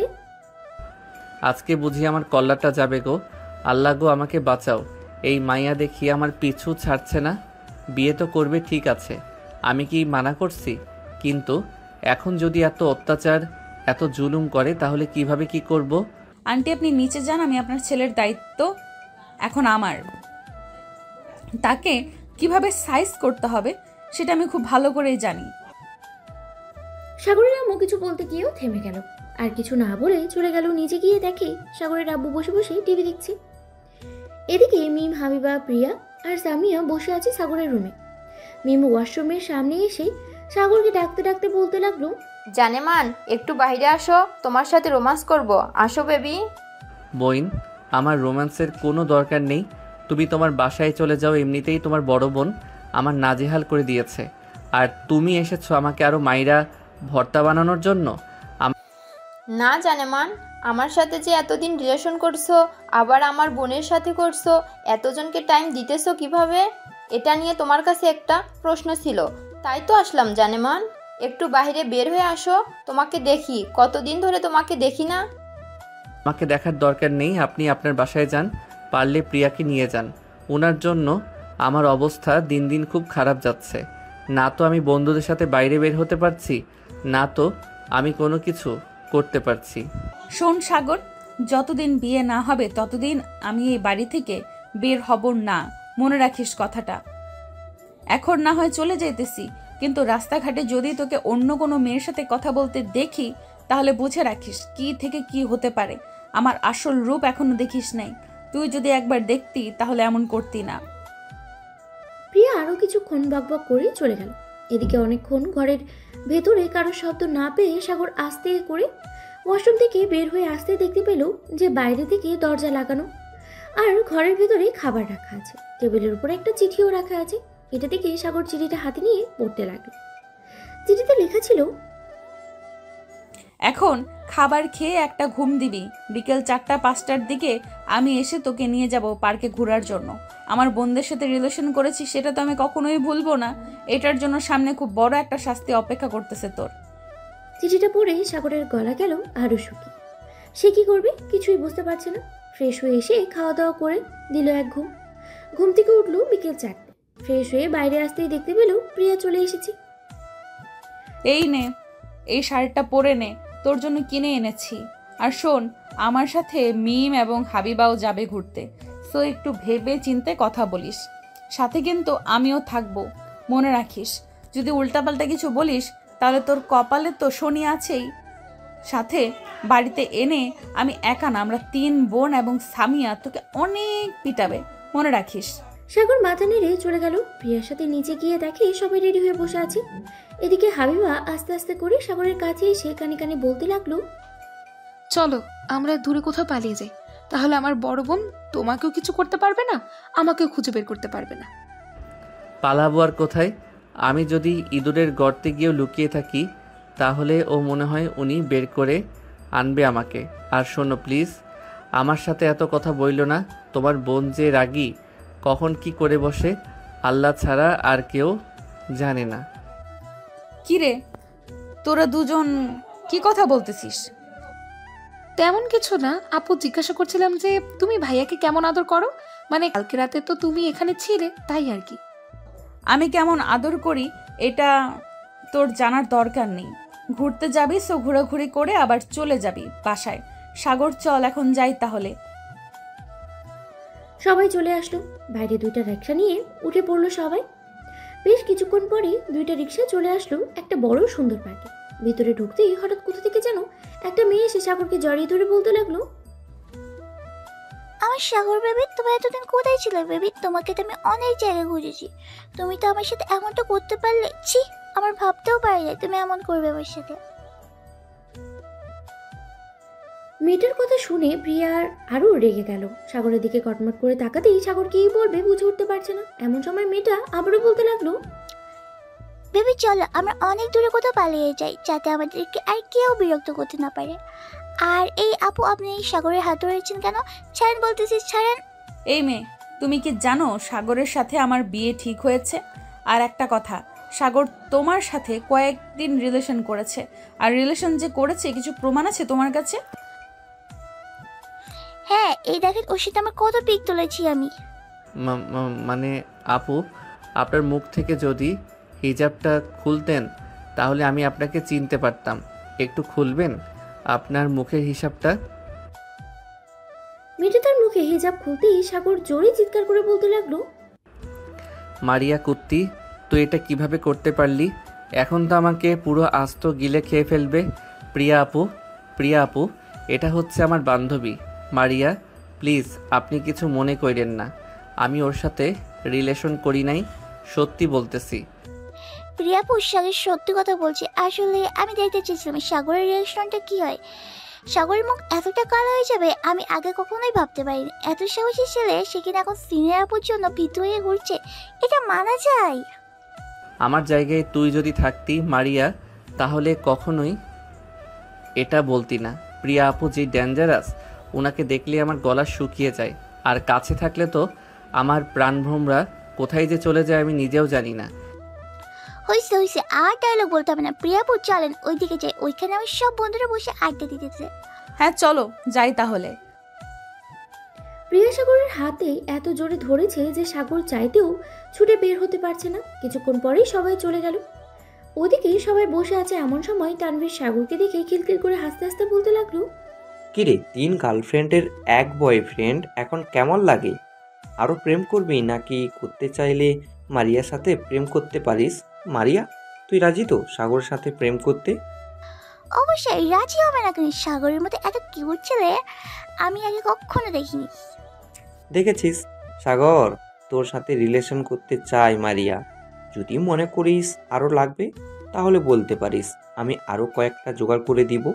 Speaker 1: আজকে বুঝি আমার কল্লাটা যাবে গো, আল্লাহ গো আমাকে বাঁচাও। এই মাইয়া দেখি আমার পিছু ছাড়ছে না। বিয়ে তো করবে ঠিক আছে, আমি কি মানা করছি? কিন্তু এখন যদি এত অত্যাচার এত জুলুম করে তাহলে কিভাবে কি করব?
Speaker 11: আন্টি আপনি নিচে যান, আমি আপনার ছেলের দায়িত্ব এখন আমার। তাকে কিভাবে সাইজ করতে হবে সেটা আমি খুব ভালো করেই জানি।
Speaker 3: সাগরের আম্মু কিছু বলতে গিয়েও থেমে গেল, আর কিছু না বলে চলে গেল। নিচে গিয়ে দেখে সাগরের আব্বু বসে বসে টিভি দেখছে। এদিকে মিম, হাবিবা, প্রিয়া আর সামিয়া বসে আছে সাগরের রুমে। মিম ওয়াশরুমের সামনে এসে সাগরকে ডাকতে ডাকতে বলতে লাগলো,
Speaker 5: জানেমান একটু বাইরে আসো, তোমার সাথে রোমান্স করব, আসো বেবি।
Speaker 1: বইন, আমার রোম্যান্সের কোনো দরকার নেই। তুমি তোমার বাসায় চলে যাও, এমনিতেই তোমার বড় বোন আমার নাজেহাল করে দিয়েছে। আর তুমি এসেছো আমাকে আরও মাইরা ভর্তা বানানোর জন্য।
Speaker 5: না জানেমান, আমার সাথে যে এতদিন রিলেশন করছো, আবার আমার বোনের সাথে করছো, এতজনকে টাইম দিতেছো কিভাবে? এটা নিয়ে তোমার কাছে একটা প্রশ্ন ছিল, তাই তো আসলাম জানেমান। একটু বাইরে বের হয়ে আসো, তোমাকে দেখি, কতদিন ধরে তোমাকে দেখি না।
Speaker 1: আমাকে দেখার দরকার নেই, আপনি আপনার বাসায় যান, পারলে প্রিয়াকে নিয়ে যান। ওনার জন্য আমার অবস্থা দিন দিন খুব খারাপ যাচ্ছে। না তো আমি বন্ধুদের সাথে বাইরে বের হতে পারছি, না তো আমি কোনো কিছু করতে পারছি।
Speaker 11: শোন সাগর, যতদিন বিয়ে না হবে ততদিন আমি এই বাড়ি থেকে বের হব না, মনে রাখিস কথাটা। এখন না হয় চলে যেতেছি, কিন্তু রাস্তাঘাটে যদি তোকে অন্য কোনো মেয়ের সাথে কথা বলতে দেখি তাহলে বুঝে রাখিস কি থেকে কি হতে পারে। আমার আসল রূপ এখনো দেখিস নাই, তুই যদি একবার দেখতি তাহলে এমন করতি না।
Speaker 3: প্রিয়া আরও কিছুক্ষণ বকবক করে চলে গেল। এদিকে অনেকক্ষণ ঘরের ভেতরে কারোর শব্দ না পেয়ে সাগর আস্তে করে ওয়াশরুম থেকে বের হয়ে আসতে দেখতে পেল যে বাইরে থেকে দরজা লাগানো, আর ঘরের ভেতরে খাবার রাখা আছে। টেবিলের উপরে একটা চিঠিও রাখা আছে। এটা দেখে সাগর চিঠিটা হাতে নিয়ে পড়তে লাগলো। চিঠিতে লেখা ছিল,
Speaker 11: এখন খাবার খেয়ে একটা ঘুম দিবি, বিকেল 4টা-5টার দিকে আমি এসে তোকে নিয়ে যাব পার্কে ঘোরার জন্য। আমার বোনদের সাথে রিলেশন করেছি সেটা তো আমি কখনোই ভুলবো না, এটার জন্য সামনে খুব বড় একটা শাস্তি অপেক্ষা করতেছে তোর।
Speaker 3: চিঠিটা পড়ে সাগরের গলা গেল আরও শুকিয়ে। সে কি করবে কিছুই বুঝতে পারছে না। ফ্রেশ হয়ে এসে খাওয়া দাওয়া করে দিল এক ঘুম। ঘুম থেকে উঠলো বিকেল 4টে। ফ্রেশ হয়ে বাইরে আসতেই দেখতে পেল প্রিয়া চলে এসেছে।
Speaker 11: এই নে, এই শাড়িটা পরে নে, তোর জন্য কিনে এনেছি। আর শোন, আমার সাথে মিম এবং হাবিবাও যাবে ঘুরতে, সো একটু ভেবে চিন্তে কথা বলিস। সাথে কিন্তু আমিও থাকবো, মনে রাখিস। যদি উল্টাপাল্টা কিছু বলিস তাহলে তোর কপালে তো শনি আছেই। সাথে বাড়িতে এনে আমি একা না, আমরা 3 বোন এবং সামিয়া তোকে অনেক পিটাবে, মনে রাখিস।
Speaker 3: সাগর মাথা নেড়ে চলে গেল। প্রিয়ার সাথে নিচে গিয়ে দেখে সবাই রেডি হয়ে বসে আছে। এদিকে হাবিবা আস্তে আস্তে করে সাগরের কাছে এসে কানে কানে বলতে লাগলো,
Speaker 2: চলো আমরা দূরে কোথাও পালিয়ে যাই, তাহলে আমার বড় বোন তোমাকেও কিছু করতে পারবে না, আমাকেও খুঁজে বের করতে পারবে না।
Speaker 1: পালাবো আর কোথায়? আমি যদি ইঁদুরের গর্তে গিয়েও লুকিয়ে থাকি তাহলে ও মনে হয় উনি বের করে আনবে আমাকে। আর শোনো প্লিজ, আমার সাথে এত কথা বইলো না। তোমার বোন যে রাগী, কখন কি করে বসে আল্লাহ ছাড়া আর কেউ জানে না।
Speaker 11: কিরে, তোরা দুজন কি কথা বলতেছিস?
Speaker 2: তেমন কিছু না আপু, জিজ্ঞাসা করছিলাম যে তুমি ভাইয়াকে কেমন আদর করো, মানে কালকে রাতে তো তুমি এখানে ছিলে তাই আর কি।
Speaker 11: আমি কেমন আদর করি এটা তোর জানার দরকার নেই। ঘুরতে যাবি সো ঘোরাঘুরি করে আবার চলে যাবি বাসায়। সাগর চল এখন যাই তাহলে।
Speaker 3: সবাই চলে আসলো। বাইরে 2টা রিক্সা নিয়ে উঠে পড়লো সবাই। বেশ কিছুক্ষণ পরে 2টা রিক্সা চলে আসলো একটা বড় সুন্দর পার্কে। ভিতরে ঢুকতেই হঠাৎ কোথা থেকে যেন একটা মেয়ে এসে সাগরকে জড়িয়ে ধরে বলতে লাগলো,
Speaker 12: আমার সাগর বেবি, তুমি এতদিন কোথায় ছিলে বেবি? তোমাকে তো আমি অনেক জায়গায় খুঁজেছি, তুমি তো আমার সাথে এমনটা করতে পারলে? ছি, আমার ভাবতেও পারি না তুমি এমন করবে আমার সাথে।
Speaker 3: মেয়েটার কথা শুনে প্রিয়ার আরও রেগে গেল। সাগরের দিকে কটমট করে তাকাতেই সাগর কি বলবে বুঝে উঠতে পারছে না। এমন সময় মেয়েটা আবারও বলতে লাগলো,
Speaker 12: বেবি চলো আমরা অনেক দূরে কোথাও পালিয়ে যাই, যাতে আমাদেরকে আর কেউ বিরক্ত করতে না পারে। আর এই আপু, আপনি এই সাগরের হাত ধরেছেন কেন? ছাড়েন বলতেছি, ছাড়েন।
Speaker 11: এই মেয়ে, তুমি কি জানো সাগরের সাথে আমার বিয়ে ঠিক হয়েছে? আর একটা কথা, সাগর তোমার সাথে কয়েকদিন রিলেশন করেছে, আর রিলেশন যে করেছে কিছু প্রমাণ আছে তোমার কাছে?
Speaker 12: হ্যাঁ, এই দেখেন ওর সাথে আমার কত পিক তুলেছি আমি।
Speaker 1: মানে আপু, আপনার মুখ থেকে যদি হিজাবটা খুলতেন তাহলে আমি আপনাকে চিনতে পারতাম। একটু খুলবেন? আপনার মুখের হিসাবটা।
Speaker 3: মেয়েটা তার মুখে হিজাব খুলতেই সাগর জোরে চিৎকার করে বলতে লাগলো,
Speaker 1: মারিয়া কুত্তি, তুই এটা কিভাবে করতে পারলি? এখন তো আমাকে পুরো আস্ত গিলে খেয়ে ফেলবে। প্রিয়া আপু, এটা হচ্ছে আমার বান্ধবী মারিয়া। প্লিজ আপনি কিছু মনে করেন না, আমি ওর সাথে রিলেশন করি নাই, সত্যি বলতেছি।
Speaker 8: প্রিয়াপুর সাগর সত্যি কথা বলছে। আসলে আমি দেখতে চেয়েছিলাম সাগরের রিয়াকশনটা কি হয়। সাগরের মুখ এতটা কালো হয়ে যাবে আমি আগে কখনোই ভাবতে পারিনি। এত সাহসী ছেলে, সে কিনা এখন সিনিয়র আপুর জন্য ভীতু হয়ে ঘুরছে, এটা মানা যায়?
Speaker 1: আমার জায়গায় তুই যদি থাকতি মারিয়া, তাহলে কখনোই এটা বলতি না। প্রিয়া আপু যে ডেঞ্জারাস, ওনাকে দেখলে আমার গলা শুকিয়ে যায়, আর কাছে থাকলে তো আমার প্রাণভ্রমরা কোথায় যে চলে যায় আমি নিজেও জানি না।
Speaker 8: হয়েছে, আর ডায়লগ বলতে হবে না। প্রিয়াপুর চলেন ওইদিকে যাই, ওইখানে আমার সব বন্ধুরা বসে আড্ডা দিতেছে।
Speaker 11: হ্যাঁ চলো যাই তাহলে।
Speaker 3: প্রিয়া সাগরের হাতে এত জোরে ধরেছে যে সাগর চাইতেও ছুটে বের হতে পারছে না। কিছুক্ষণ পরেই সবাই চলে গেল। ওদিকে সবাই বসে আছে, এমন সময় তানভীর সাগরকে দেখে খিলখিল করে হাসতে হাসতে বলতে লাগলো,
Speaker 6: কিরে 3 গার্লফ্রেন্ডের 1 বয়ফ্রেন্ড এখন কেমন লাগে? আরও প্রেম করবি নাকি করতে চাইলে মারিয়ার সাথে প্রেম করতে পারিস? মারিয়া, তুই রাজি তো সাগরের সাথে প্রেম করতে?
Speaker 8: অবশ্যই রাজি হবে না কেন? সাগরের মতো এত কিউট ছেলে আমি আগে কখনো দেখিনি।
Speaker 6: দেখেছিস সাগর তোর সাথে রিলেশন করতে চাই মারিয়া। যদি মনে করিস আরও লাগবে তাহলে বলতে পারিস, আমি আরও কয়েকটা জোগাড় করে দিব।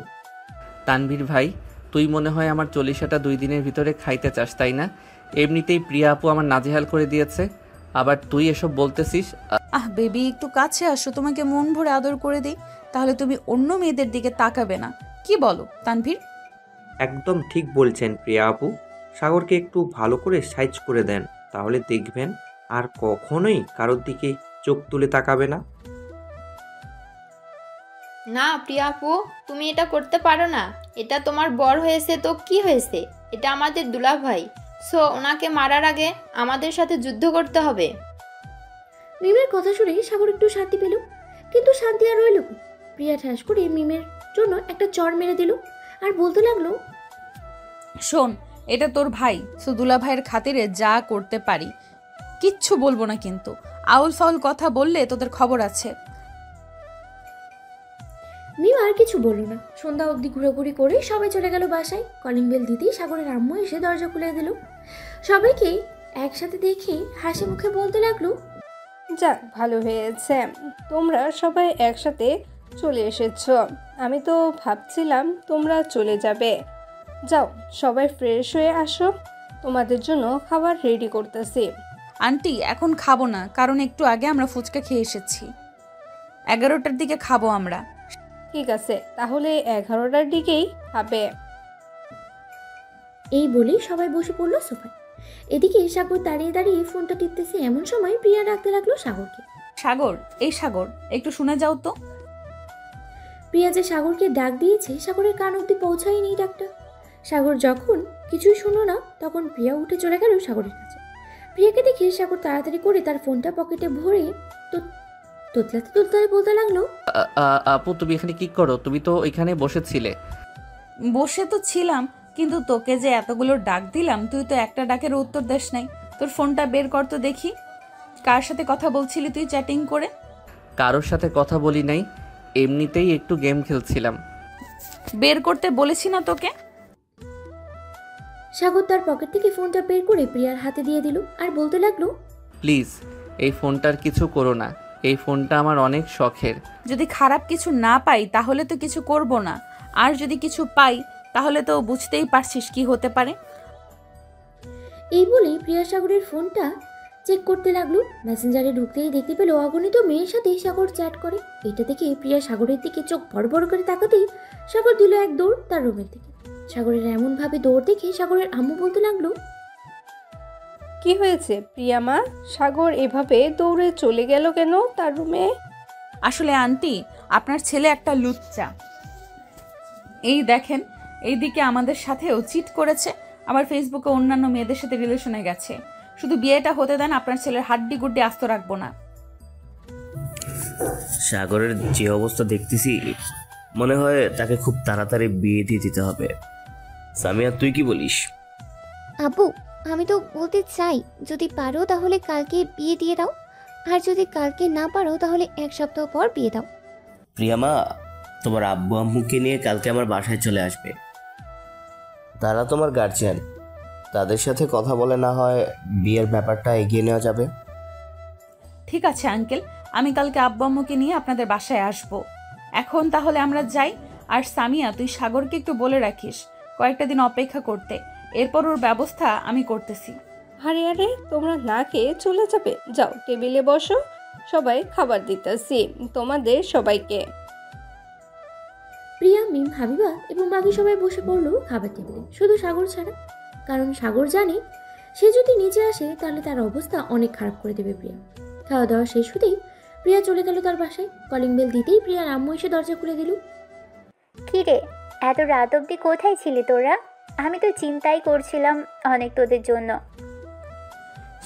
Speaker 1: তানভীর ভাই, তুই মনে হয় আমার 40টা 2 দিনের ভিতরে খাইতে চাস, তাই না? এমনিতেই প্রিয়া আপু আমার নাজেহাল করে দিয়েছে, আবার তুই এসব বলতেছিস?
Speaker 11: বেবি একটু কাছে আসো, তোমাকে মন ভরে আদর করে দিই, তাহলে তুমি অন্য মেয়েদের দিকে তাকাবে না। কি বলো তানভীর?
Speaker 6: একদম ঠিক বলছেন প্রিয়া আপু। সাগরকে একটু ভালো করে সাইজ করে দেন, তাহলে দেখবেন আর কখনোই কারোর দিকে চোখ তুলে তাকাবে না।
Speaker 5: না প্রিয়া আপু, তুমি এটা করতে পারো না। এটা তোমার বর হয়েছে তো কি হয়েছে, এটা আমাদের দুলাভাই। সো ওনাকে মারার আগে আমাদের সাথে যুদ্ধ করতে হবে।
Speaker 3: মিমের কথা শুনে সাগর একটু শান্তি পেল, কিন্তু শান্তি আর রইল কই? প্রিয়া ঠাস করে মিমের জন্য একটা চড় মেরে দিল আর বলতে লাগলো,
Speaker 11: শোন, এটা তোর ভাই, সুদুলা ভাইয়ের খাতিরে যা করতে পারি, কিচ্ছু বলবো না, কিন্তু আউল ফাউল কথা বললে তোদের খবর আছে।
Speaker 3: মিম আর কিছু বলল না। সন্ধ্যা অবধি ঘোরাঘুরি করে সবাই চলে গেল বাসায়। কলিং বেল দিতেই সাগরের আম্মু এসে দরজা খুলে দিল। সবাইকে একসাথে দেখে হাসি মুখে বলতে লাগলো,
Speaker 4: যাক ভালো হয়েছে তোমরা সবাই একসাথে চলে এসেছো। আমি তো ভাবছিলাম তোমরা চলে যাবে। যাও সবাই ফ্রেশ হয়ে আসো, তোমাদের জন্য খাবার রেডি করতেছি।
Speaker 11: আন্টি এখন খাবো না, কারণ একটু আগে আমরা ফুচকা খেয়ে এসেছি। 11টার দিকে খাবো আমরা।
Speaker 4: ঠিক আছে, তাহলে 11টার দিকেই খাবে।
Speaker 3: এই বলেই সবাই বসে পড়লো সোফায়। এদিকে সাগর দাঁড়িয়ে দাঁড়িয়ে ফোনটা টিপতেছে। এমন সময় প্রিয়া ডাকতে লাগলো সাগরকে,
Speaker 11: সাগর, এই সাগর, একটু শুনে যাও তো।
Speaker 3: প্রিয়া যে সাগরকে ডাক দিয়েছে সাগরের কান অব্দি পৌঁছায়নি ডাকটা। সাগর যখন কিছুই শুনলো না, তখন প্রিয়া উঠে চলে গেল সাগরের কাছে। প্রিয়াকে দেখে সাগর তাড়াতাড়ি করে তার ফোনটা পকেটে ভরে তোতলাতে তোতলাতে বলতে লাগলো,
Speaker 1: আপু তুমি এখানে কি করো? তুমি তো এখানে বসেছিলে।
Speaker 11: বসে তো ছিলাম, কিন্তু তোকে যে এতগুলো ডাক দিলাম, তুই তো একটা ডাকের উত্তর দেস নাই। তোর ফোনটা বের কর তো দেখি, কার সাথে কথা বলছিলি তুই চ্যাটিং করে?
Speaker 1: কারোর সাথে কথা বলি নাই, এমনিতেই একটু গেম খেলছিলাম।
Speaker 11: বের করতে বলেছি না তোকে?
Speaker 3: সাগর তার পকেট থেকে ফোনটা বের করে প্রিয়ার হাতে দিয়ে দিল আর বলতে লাগলো,
Speaker 1: প্লিজ এই ফোনটার কিছু করো না, এই ফোনটা আমার অনেক শখের।
Speaker 11: যদি খারাপ কিছু না পাই তাহলে তো কিছু করব না, আর যদি কিছু পাই তাহলে তো বুঝতেই পারছিস কি হতে পারে।
Speaker 3: এই বলেই প্রিয়া সাগরের ফোনটা চেক করতে লাগলো। মেসেঞ্জারে ঢুকতেই দেখতে পেল অগণিত মেয়ের সাথে সাগর চ্যাট করে। এটা দেখে প্রিয়া সাগরের দিকে চোখ বড় বড় করে তাকাতেই সাগর দিল এক দৌড় তার রুমের দিকে। সাগরের এমন ভাবে দৌড় দেখে সাগরের আম্মু বলতে লাগলো,
Speaker 4: কি হয়েছে প্রিয়া মা? সাগর এভাবে দৌড়ে চলে গেল কেন তার রুমে?
Speaker 11: আসলে আন্টি, আপনার ছেলে একটা লুচ্চা। এই দেখেন, এইদিকে আমাদের সাথেও চিট করেছে, আবার ফেসবুকে অন্যান্য মেয়েদের সাথে রিলেশনে গেছে। শুধু বিয়েটা হতে দেন, আপনার ছেলের হাড্ডি গুড্ডি আস্ত রাখবো না।
Speaker 13: সাগরের যে অবস্থা দেখতেছি, মনে হয় তাকে খুব তাড়াতাড়ি বিয়ে দিয়ে দিতে হবে। সামিয়া, তুই কি বলিস?
Speaker 8: আপু, আমি তো বলতে চাই, যদি পারো তাহলে কালকে বিয়ে দিয়ে দাও, আর যদি কালকে না পারো তাহলে 1 সপ্তাহ পর বিয়ে দাও।
Speaker 13: প্রিয়ামা, তোমার আব্বু আম্মুকে নিয়ে কালকে আমার বাসায় চলে আসবে। তারা তোমার গার্জিয়ান, তাদের সাথে কথা বলে না হয় বিয়ের ব্যাপারটা এগিয়ে নেওয়া যাবে।
Speaker 11: ঠিক আছে আঙ্কেল, আমি কালকে আব্বু আম্মুকে নিয়ে আপনাদের বাসায় আসব। এখন তাহলে আমরা যাই। আর সামিয়া, তুই সাগরকে একটু বলে রাখিস কয়েকটা দিন অপেক্ষা করতে, এরপর ওর ব্যবস্থা আমি করতেছি।
Speaker 4: আরে আরে, তোমরা না খেয়ে চলে যাবে? যাও, টেবিলে বসো, সবাই খাবার দিতেছি তোমাদের সবাইকে।
Speaker 3: প্রিয়া, মিম, হাবিবা এবং বাকি সবাই বসে পড়লো খাবার টেবিলে, শুধু সাগর ছাড়া। কারণ সাগর জানে সে যদি নিচে আসে তাহলে তার অবস্থা অনেক খারাপ করে দেবে প্রিয়া। খাওয়া দাওয়া শেষ হতেই প্রিয়া চলে গেল তার বাসায়। কলিং বেল দিতেই প্রিয়ার আম্মু এসে দরজা খুলে দিল।
Speaker 12: কি রে, এত রাত অবধি কোথায় ছিলি তোরা? আমি তো চিন্তাই করছিলাম অনেক তোদের জন্য।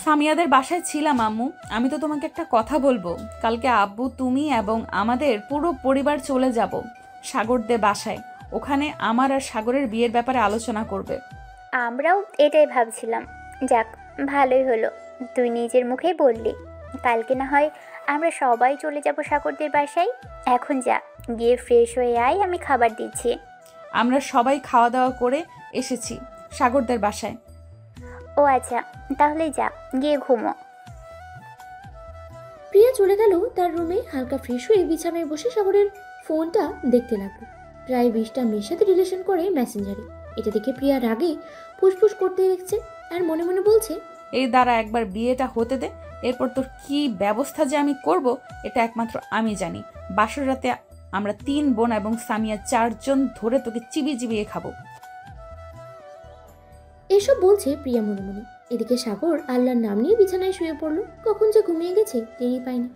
Speaker 11: সামিয়াদের বাসায় ছিলাম আম্মু। আমি তো তোমাকে একটা কথা বলবো। কালকে আব্বু, তুমি এবং আমাদের পুরো পরিবার চলে যাব সাগরদের বাসায়। ওখানে আমার আর সাগরের বিয়ের ব্যাপারে আলোচনা করবে।
Speaker 12: আমরাও এটাই ভাবছিলাম। যাক, ভালোই হলো তুই নিজের মুখেই বললি। কালকে না হয় আমরা সবাই চলে যাব সাগরদের বাসায়। এখন যা, গিয়ে ফ্রেশ হয়ে আয়, আমি খাবার দিচ্ছি।
Speaker 11: আমরা সবাই খাওয়া দাওয়া করে এসেছি সাগরদের বাসায়।
Speaker 12: ও আচ্ছা, তাহলে যা, গিয়ে ঘুমো।
Speaker 3: প্রিয়া চলে গেল তার রুমে। হালকা ফ্রেশ হয়ে বিছানায় বসে সাগরের ফোনটা দেখতে লাগলো। প্রায় 20টা মেয়ের সাথে রিলেশন করে মেসেঞ্জারে। এটা দেখে প্রিয়া রাগে ফুসফুস করতে দেখছে আর মনে মনে বলছে,
Speaker 11: এই দ্বারা একবার বিয়েটা হতে দে, এরপর তোর কি ব্যবস্থা যে আমি করব এটা একমাত্র আমি জানি। বাসর রাতে আমরা 3 বোন এবং সামিয়া 4 জন ধরে তোকে চিবিয়ে চিবিয়ে খাবো।
Speaker 3: এসব বলছে প্রিয়া মনে মনে। এদিকে সাগর আল্লাহর নাম নিয়ে বিছানায় শুয়ে পড়লো। কখন যে ঘুমিয়ে গেছে টেরই পায়নি।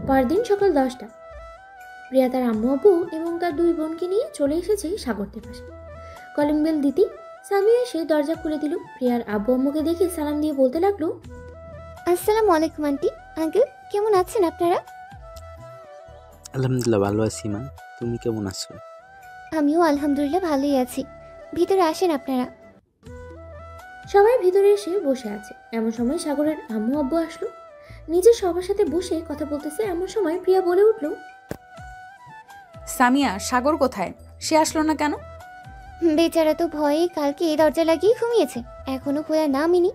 Speaker 3: পরদিন সকাল 10টা। প্রিয়া তার আম্মু আব্বু এবং তার 2 বোনকে নিয়ে চলে এসেছে সাগরদের পাশে। কলিং বেল দিতেই সামিয়া এসে দরজা খুলে দিল। প্রিয়ার আব্বু আম্মুকে দেখে সালাম দিয়ে বলতে লাগলো,
Speaker 8: আসসালামু আলাইকুম আন্টি, আঙ্কেল, কেমন আছেন আপনারা?
Speaker 14: আলহামদুলিল্লাহ ভালো আছি মা, তুমি কেমন আছো?
Speaker 8: আমিও আলহামদুলিল্লাহ ভালোই আছি। ভিতরে আসেন আপনারা।
Speaker 3: সবাই ভিতরে এসে বসে আছে। এমন সময় সাগরের আম্মু আব্বু আসলো। নিজের সবার সাথে বসে কথা বলতেছে এমন সময় প্রিয়া বলে উঠল,
Speaker 11: সামিয়া, সাগর কোথায়? সে আসলো না কেন?
Speaker 8: বেচারা তো ভয়ে কালকে দরজা লাগিয়ে ঘুমিয়েছে, এখনো খোলা নামিনি।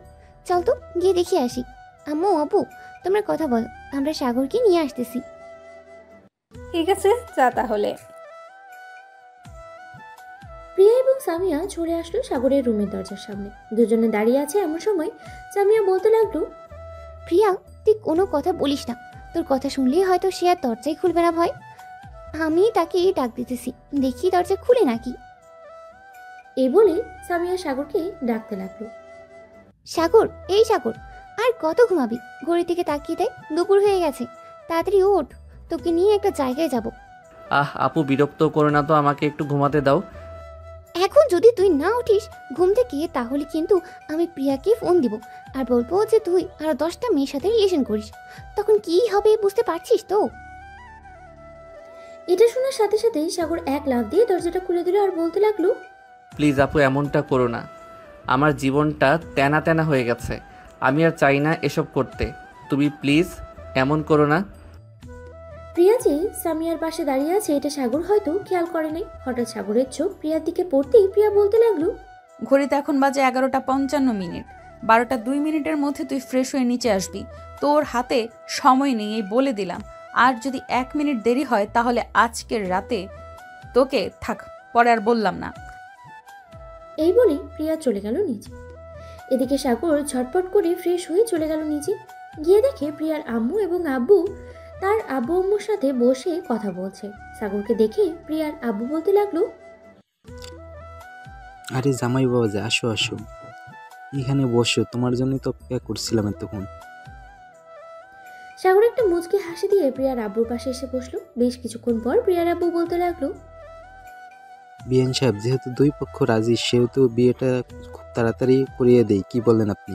Speaker 8: চল তো গিয়ে দেখে আসি। আম্মু আব্বু, তোমরা কথা বলো, আমরা সাগরকে নিয়ে আসতেছি।
Speaker 4: ঠিক আছে, যা তাহলে।
Speaker 3: প্রিয়া এবং সামিয়া চলে আসলো সাগরের রুমের দরজার সামনে। দুজনে দাঁড়িয়ে আছে। এমন সময় সামিয়া বলতে লাগলো,
Speaker 8: প্রিয়া, তুই কোনো কথা বলিস না, তোর কথা শুনলেই হয়তো সে আর দরজাই খুলবে না ভয়। আমি তাকে ডাক দিতেছি, দেখি দরজা খুলে নাকি।
Speaker 3: এই বলে সামিয়া সাগরকে ডাকতে লাগলো,
Speaker 8: সাগর, এই সাগর, আর কত ঘুমাবি? ঘড়ি থেকে তাকিয়ে দেয়, দুপুর হয়ে গেছে, তাড়াতাড়ি ওঠ, তোকে নিয়ে একটা জায়গায় যাব।
Speaker 1: আপু, বিরক্ত করো না তো, আমাকে একটু ঘুমাতে দাও।
Speaker 8: এখন যদি তুই না উঠিস ঘুম থেকে, তাহলে কিন্তু আমি প্রিয়াকে ফোন দিব আর বলবো যে তুই আরো 10টা মেয়ের সাথে রিলেশন করিস। তখন কি হবে বুঝতে পারছিস তো?
Speaker 3: এটা শোনার সাথে সাথেই সাগর 1 লাফ দিয়ে দরজাটা খুলে দিল আর বলতে লাগলো,
Speaker 1: প্লিজ আপু, এমনটা করো না। আমার জীবনটা তেনা তেনা হয়ে গেছে, আমি আর চাই না এসব করতে। তুমি প্লিজ এমন করো না।
Speaker 3: প্রিয়া যে সামিয়ার পাশে দাঁড়িয়ে আছে এটা সাগর হয়তো খেয়াল করে নাই। হঠাৎ সাগরের চোখ প্রিয়ার দিকে পড়তেই প্রিয়া বলতে লাগলো,
Speaker 11: ঘড়িতে এখন বাজে 11:55। 12:02 মধ্যে তুই ফ্রেশ হয়ে নিচে আসবি। তোর হাতে সময় নেই, এই বলে দিলাম। আর যদি 1 মিনিট দেরি হয় তাহলে আজকের রাতে তোকে থাক, পরে আর বললাম না।
Speaker 3: এই বলে প্রিয়া চলে গেল নিচে। এদিকে সাগর ঝটপট করে ফ্রেশ হয়ে চলে গেল নিচে। গিয়ে দেখে প্রিয়ার আম্মু এবং আব্বু তার আব্বু আম্মুর সাথে বসে কথা বলছে। সাগরকে দেখে প্রিয়ার আব্বু বলতে লাগলো,
Speaker 14: আরে জামাই বাবা যে, আসো আসো, এখানে বসো, তোমার জন্য তো অপেক্ষা করছিলাম এতক্ষণ।
Speaker 3: সাগর একটা মুচকি হাসি দিয়ে প্রিয়ার আব্বুর পাশে এসে বসলো। বেশ কিছুক্ষণ পর প্রিয়ার আব্বু বলতে লাগলো,
Speaker 14: বিএন সাহেব, যেহেতু 2 পক্ষ রাজি, সেহেতু বিয়েটা খুব তাড়াতাড়ি করিয়ে দেই, কি বলেন আপনি?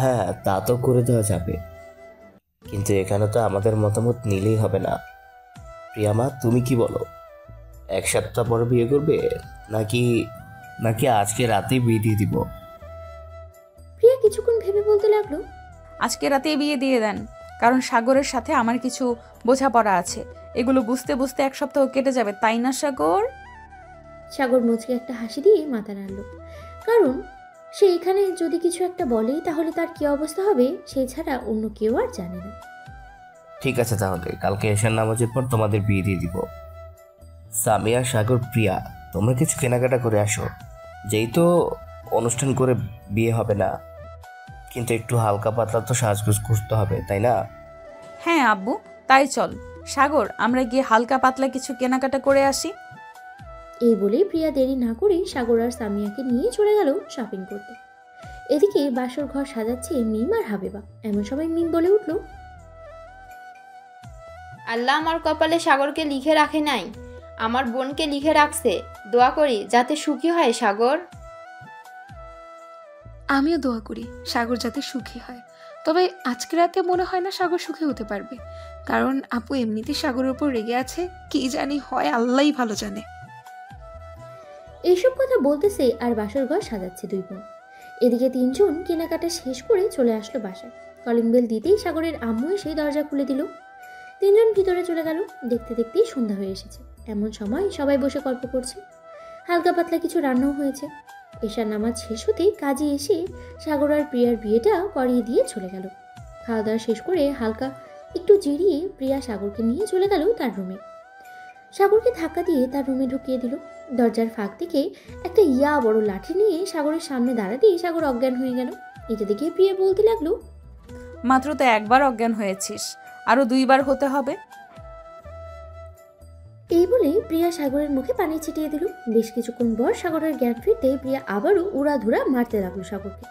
Speaker 13: হ্যাঁ, তা তো করে দেওয়া যাবে, কিন্তু এখানে তো আমাদের মতামত নিলেই হবে না। প্রিয়ামা, তুমি কি বলো? 1 সপ্তাহ পরে বিয়ে করবে নাকি নাকি আজকে রাতেই বিয়ে দিয়ে দিব?
Speaker 3: প্রিয়া কিছুক্ষণ ভেবে বলতে লাগলো,
Speaker 11: আজকে রাতেই বিয়ে দিয়ে দেন, কারণ সাগরের সাথে আমার কিছু বোঝাপড়া আছে। এগুলো বুঝতে বুঝতে 1 সপ্তাহ কেটে যাবে, তাই না সাগর?
Speaker 3: সাগর মুচকে একটা হাসি দিয়ে মাথা নাড়ল, কারণ সে এখানে যদি কিছু একটা বলে তাহলে তার কি অবস্থা হবে সে ছাড়া অন্য কেউ আর জানে না।
Speaker 13: ঠিক আছে, তাহলে কালকে এশার নামাজের পর তোমাদের বিয়ে দিয়ে দিব। সামিয়া, সাগর, প্রিয়া, তোমরা কিছু কেনাকাটা করে আসো। যেই তো অনুষ্ঠান করে বিয়ে হবে না, কিন্তু একটু হালকা পাতলা তো সাজগোজ করতে হবে, তাই না?
Speaker 11: হ্যাঁ আব্বু, তাই চল। সাগর, আমরা গিয়ে হালকা পাতলা কিছু কেনাকাটা করে আসি।
Speaker 3: এই বলেই প্রিয়া দেরি না করে সাগর আর সামিয়াকে নিয়ে চলে গেল শপিং করতে। এদিকে বাসর ঘর সাজাচ্ছে মিম আর হাবিবা। এমন সময় মিম বলে উঠল,
Speaker 5: আল্লাহ আমার কপালে সাগরকে লিখে রাখে নাই, আমার বোনকে লিখে রাখছে। দোয়া করি যাতে সুখী হয় সাগর।
Speaker 2: আমিও দোয়া করি সাগর যাতে সুখী হয়, তবে আজকে রাতে মনে হয় না সাগর সুখী হতে পারবে, কারণ আপু এমনিতে সাগরের উপর রেগে আছে। কি জানি হয়, আল্লাহই ভালো জানে।
Speaker 3: এইসব কথা বলতেছে আর বাসর ঘর সাজাচ্ছে দুই বোন। এদিকে তিনজন কেনাকাটা শেষ করে চলে আসলো বাসায়। কলিং বেল দিতেই সাগরের আম্মু এসে দরজা খুলে দিল। তিনজন ভিতরে চলে গেল। দেখতে দেখতেই সন্ধ্যা হয়ে এসেছে। এমন সময় সবাই বসে গল্প করছে, হালকা পাতলা কিছু রান্নাও হয়েছে। এশার নামাজ শেষ হতেই কাজে এসে সাগর আর প্রিয়ার বিয়েটা করিয়ে দিয়ে চলে গেল। খাওয়া দাওয়া শেষ করে হালকা একটু জিরিয়ে প্রিয়া সাগরকে নিয়ে চলে গেল তার রুমে। সাগরকে ধাক্কা দিয়ে তার রুমে ঢুকিয়ে দিল। দরজার ফাঁক থেকে একটা ইয়া বড় লাঠি নিয়ে সাগরের সামনে দাঁড়াতেই সাগর অজ্ঞান হয়ে গেল। এটা দেখে প্রিয়া বলতে লাগলো,
Speaker 11: মাত্র তো একবার অজ্ঞান হয়েছিস, আরো 2 বার হতে হবে।
Speaker 3: এই বলে প্রিয়া সাগরের মুখে পানি ছিটিয়ে দিল। বেশ কিছুক্ষণ পর সাগরের জ্ঞান ফিরতে প্রিয়া আবারও উড়াধুরা মারতে লাগলো সাগরকে।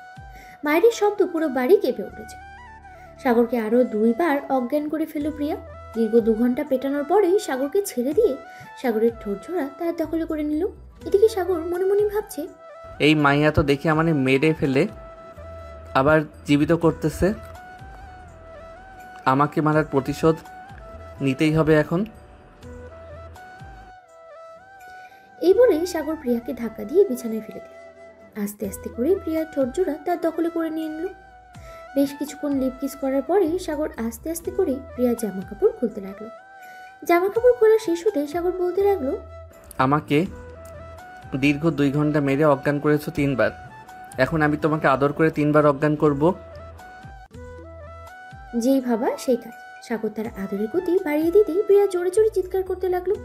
Speaker 3: মায়ের শব্দ পুরো বাড়ি কেঁপে উঠেছে। সাগরকে আরো 2 বার অজ্ঞান করে ফেলল প্রিয়া। দীর্ঘ 2 ঘন্টা পেটানোর পরেই সাগরকে ছেড়ে দিয়ে সাগরের ঠোঁটঝোড়া তার দখলে করে নিল। এদিকে সাগর মনে মনে ভাবছে,
Speaker 1: এই মাইয়া তো দেখে আমার মেরে ফেলে আবার জীবিত করতেছে। আমাকে মারার প্রতিশোধ নিতেই হবে এখন।
Speaker 3: এই বলে সাগর প্রিয়াকে ধাক্কা দিয়ে বিছানায় ফেলে দিল। আস্তে আস্তে করে প্রিয়ার ঠোঁটজোড়া তার দখলে করে নিয়ে নিল। বেশ কিছুক্ষণ লিপ কিস করার পরে সাগর আস্তে আস্তে করে প্রিয়ার জামা কাপড় খুলতে লাগলো। জামা কাপড় খোলা শেষ হতে সাগর বলতে লাগলো,
Speaker 1: আমাকে দীর্ঘ 2 ঘন্টা মেরে অজ্ঞান করেছো 3 বার, এখন আমি তোমাকে আদর করে 3 বার অজ্ঞান করব।
Speaker 3: যেই ভাবা সেই কাজ। সাগর তার আদরের গতি বাড়িয়ে দিতেই প্রিয়া জোরে জোরে চিৎকার করতে লাগলো,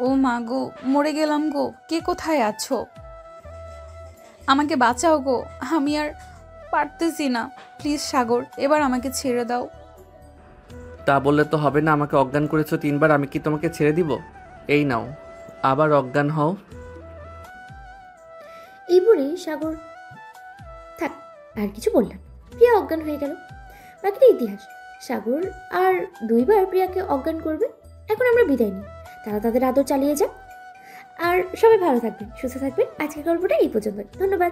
Speaker 11: ও মা গো, মরে গেলাম গো, কে কোথায় আছো? আমাকে বাঁচাও গো, আমি আর পারতেছি না, প্লিজ সাগর, এবার আমাকে ছেড়ে দাও।
Speaker 1: তা বললে তো হবে না, আমাকে অজ্ঞান করেছো 3 বার, আমি কি তোমাকে ছেড়ে দিব? এই নাও, আবার অজ্ঞান হও।
Speaker 3: এই বলে সাগর থাক আর কিছু বললাম। প্রিয়া অজ্ঞান হয়ে গেল। বাকিটা ইতিহাস। সাগর আর 2 বার প্রিয়াকে অজ্ঞান করবে। এখন আমরা বিদায় নিই, তারা তাদের আদর চালিয়ে যাক। আর সবাই ভালো থাকবেন, সুস্থ থাকবেন। আজকের গল্পটা এই পর্যন্ত। ধন্যবাদ।